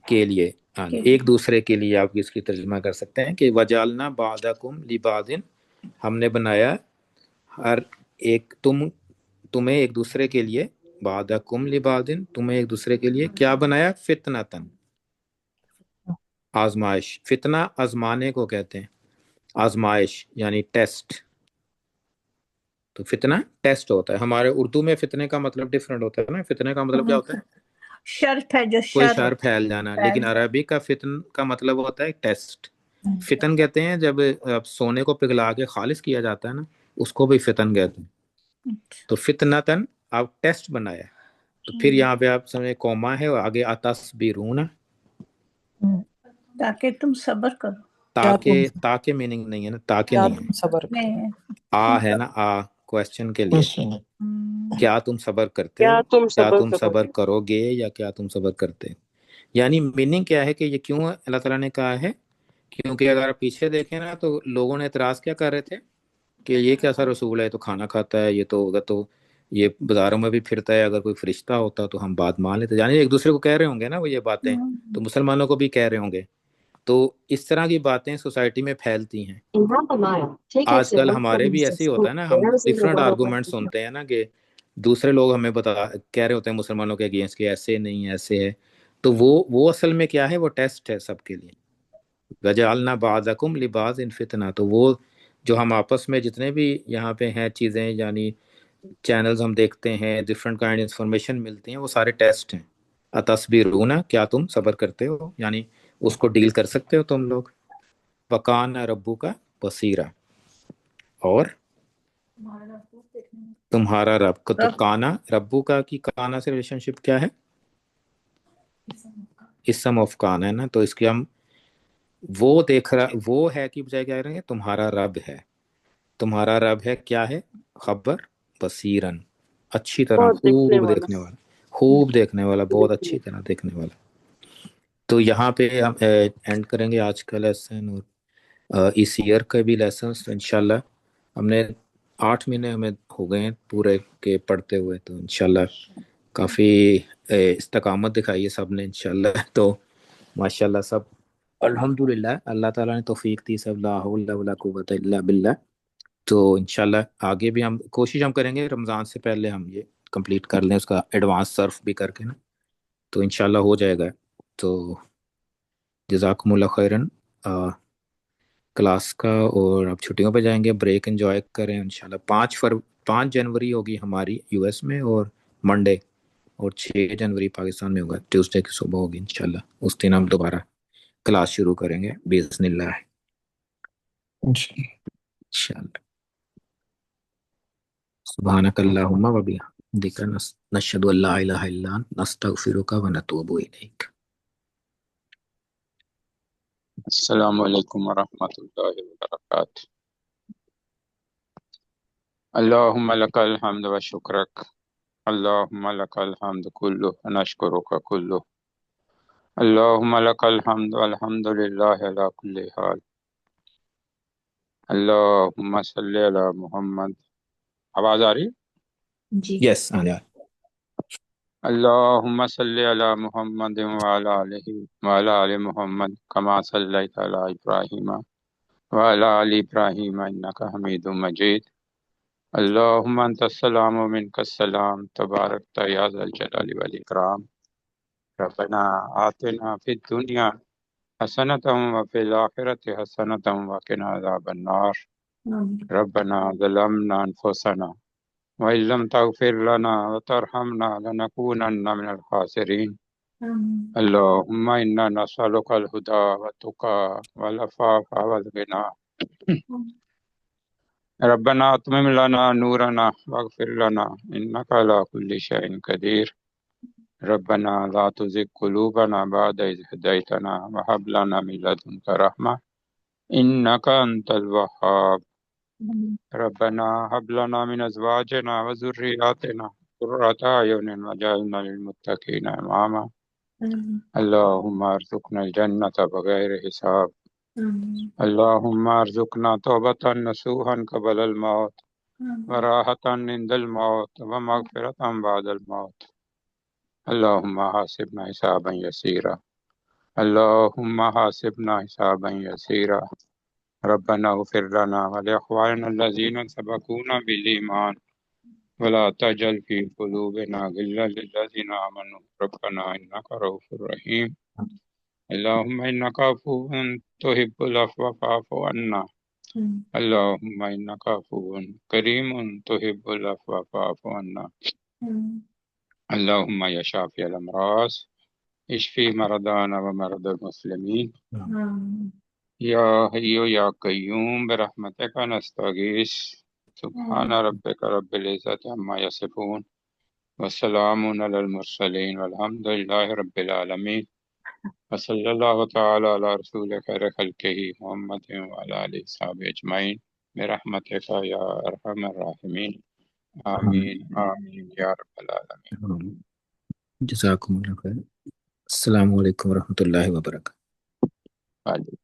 کے لیے، ہاں کے ایک دوسرے کے لیے، آپ اس کی ترجمہ کر سکتے ہیں کہ وجعلنا بعضکم لبعض، ہم نے بنایا ہر ایک تمہیں ایک دوسرے کے لیے، بعضکم لبعض تمہیں ایک دوسرے کے لیے کیا بنایا؟ فتنتن، آزمائش۔ فتنہ آزمانے کو کہتے ہیں، آزمائش یعنی ٹیسٹ، تو فتنہ ٹیسٹ ہوتا ہے۔ ہمارے اردو میں فتنے کا مطلب ڈفرینٹ ہوتا ہے نا، فتنے کا مطلب کیا ہوتا ہے؟ شرط ہے جو کوئی شر شر پھیل جانا، لیکن عربی کا فتن کا مطلب ہوتا ہے ٹیسٹ۔ فتن کہتے ہیں جب سونے کو پگھلا کے خالص کیا جاتا ہے نا، اس کو بھی فتن کہتے ہیں۔ تو فتنتن آپ ٹیسٹ بنایا، تو پھر یہاں پہ آپ سمجھے کوما ہے، اور آگے اتصبرون، تاکہ تم صبر کرو، تاکہ میننگ نہیں ہے نا، تاکہ کیا نہیں تم ہے، صبر کرو، نہیں آ ہے نا، آ کویسچن کے لیے، کیا تم صبر کرتے کیا ہو، تم کیا صبر تم کرو صبر گے؟ کرو گے، یا کیا تم صبر کرتے ہیں۔ یعنی میننگ کیا ہے کہ یہ کیوں اللہ تعالیٰ نے کہا ہے؟ کیونکہ اگر آپ پیچھے دیکھیں نا، تو لوگوں نے اعتراض کیا کر رہے تھے کہ یہ کیسا رسول ہے، تو کھانا کھاتا ہے، یہ تو ہوگا، تو یہ بازاروں میں بھی پھرتا ہے، اگر کوئی فرشتہ ہوتا تو ہم بات مان لیتے، یعنی ایک دوسرے کو کہہ رہے ہوں گے نا وہ یہ باتیں، تو مسلمانوں کو بھی کہہ رہے ہوں گے۔ تو اس طرح کی باتیں سوسائٹی میں پھیلتی ہیں۔ آج کل ہمارے بھی ایسے ہی ہوتا ہے نا، ہم ڈفرینٹ آرگومنٹ سنتے ہیں نا، کہ دوسرے لوگ ہمیں کہہ رہے ہوتے ہیں مسلمانوں کے اگینسٹ کہ ایسے نہیں، ایسے ہے، تو وہ اصل میں کیا ہے؟ وہ ٹیسٹ ہے سب کے لیے۔ وَجَعَلْنَا بَعْضَكُمْ لِبَعْضٍ فِتْنَةً، تو وہ جو ہم آپس میں جتنے بھی یہاں پہ ہیں چیزیں، یعنی چینلز ہم دیکھتے ہیں، ڈفرینٹ کائنڈ انفارمیشن ملتی ہیں، وہ سارے ٹیسٹ ہیں۔ اتصبرون، کیا تم صبر کرتے ہو، یعنی اس کو ڈیل کر سکتے ہو تم لوگ۔ وَكَانَ رَبُّكَ بَصِيرًا، اور تمہارا رب کا، تو کانا ربو کا کی کانا سے ریلیشن شپ کیا ہے؟ اسم آف کان ہے نا، تو اس کے ہم وہ دیکھ رہا، وہ ہے کی بجائے کیا کریں گے؟ تمہارا رب ہے، تمہارا رب ہے، کیا ہے؟ خبر، بصیرن، اچھی طرح، بہت دیکھنے خوب والا۔ دیکھنے والا، خوب دیکھنے والا، بہت اچھی طرح دیکھنے والا۔ تو یہاں پہ ہم اینڈ کریں گے آج کا لیسن، اور اس ایئر کا بھی لیسنس انشاءاللہ۔ ہم نے 8 مہینے ہمیں ہو گئے ہیں پورے کے پڑھتے ہوئے، تو انشاءاللہ کافی استقامت دکھائی ہے سب نے انشاءاللہ۔ تو ماشاءاللہ سب الحمدللہ، اللہ تعالیٰ نے توفیق دی، سب لا حول ولا قوت الا باللہ۔ تو انشاءاللہ آگے بھی ہم کوشش ہم کریں گے رمضان سے پہلے ہم یہ کمپلیٹ کر لیں، اس کا ایڈوانس صرف بھی کر کے نا، تو انشاءاللہ ہو جائے گا۔ تو جزاکم اللہ خیرن کلاس کا، اور اب چھٹیوں پہ جائیں گے، بریک انجوائے کریں انشاءاللہ۔ 5 جنوری ہوگی ہماری یو ایس میں، اور منڈے، اور 6 جنوری پاکستان میں ہوگا، ٹیوزڈے کی صبح ہوگی انشاءاللہ۔ اس دن ہم دوبارہ کلاس شروع کریں گے باذن اللہ انشاءاللہ۔ سبحانک اللہم و بحمدک، نشہد ان لا الہ الا انت، نستغفرک و نتوب الیک۔ السلام علیکم ورحمۃ اللہ وبرکاتہ. اللہم لک الحمد و شکرک، اللہم لک الحمد کلہ نشکرک کلہ، اللہم لک الحمد والحمد للہ علی کل حال، اللہم صلی علی محمد. آواز آ رہی؟ جی یس آ اللہم صلی علی محمد وعلی آل محمد کما صلیت علی ابراہیم وعلی آل ابراہیم انک حمید مجید. اللہم انت السلام و منک السلام تبارک یا ذا الجلال والاکرام. ربنا آتنا فی الدنیا حسنۃ وفی الآخرۃ حسنۃ وقنا عذاب النار. ربنا ظلمنا انفسنا وإن لم تغفر لنا وترحمنا لنكونن من الخاسرین. اللہم انا نسألک الہدی والتقی والعفاف والغنی. ربنا اتمم لنا نورنا واغفر لنا انک علی کل شیء قدیر. ربنا لا تزغ قلوبنا بعد إذ هديتنا وهب لنا من لدنك رحمة إنك أنت الوهاب. ربنا هب لنا من أزواجنا وذرياتنا قرة أعين واجعلنا للمتقين إماما. اللهم ارزقنا الجنة بغير حساب. اللهم ارزقنا توبة نصوحا قبل الموت وراحة عند الموت ومغفرة بعد الموت. اللهم حاسبنا حسابا يسيرا، اللهم حاسبنا حسابا يسيرا. ربنا اغفر لنا ولإخواننا الذين سبقونا بالإيمان ولا تجعل في قلوبنا غلا للذين آمنوا ربنا إنك رؤوف رحيم. اللهم إنك عفو تحب العفو فاعف عنا. اللهم إنك عفو كريم تحب العفو فاعف عنا. اللهم يا شافي الأمراض اشفي مرضانا ومرضى المسلمين. يا حي يا قيوم برحمتك نستغيث. سبحان ربك رب العزة عما يصفون وسلام على المرسلين والحمد لله رب العالمين. وصلى الله تعالى على رسول خير خلقه محمد وعلى آله وصحبه أجمعين برحمتك يا أرحم الراحمين. آمین آمین یا رب العالمین. جزاکم اللہ خیر. السلام علیکم ورحمۃ اللہ وبرکاتہ. آمین.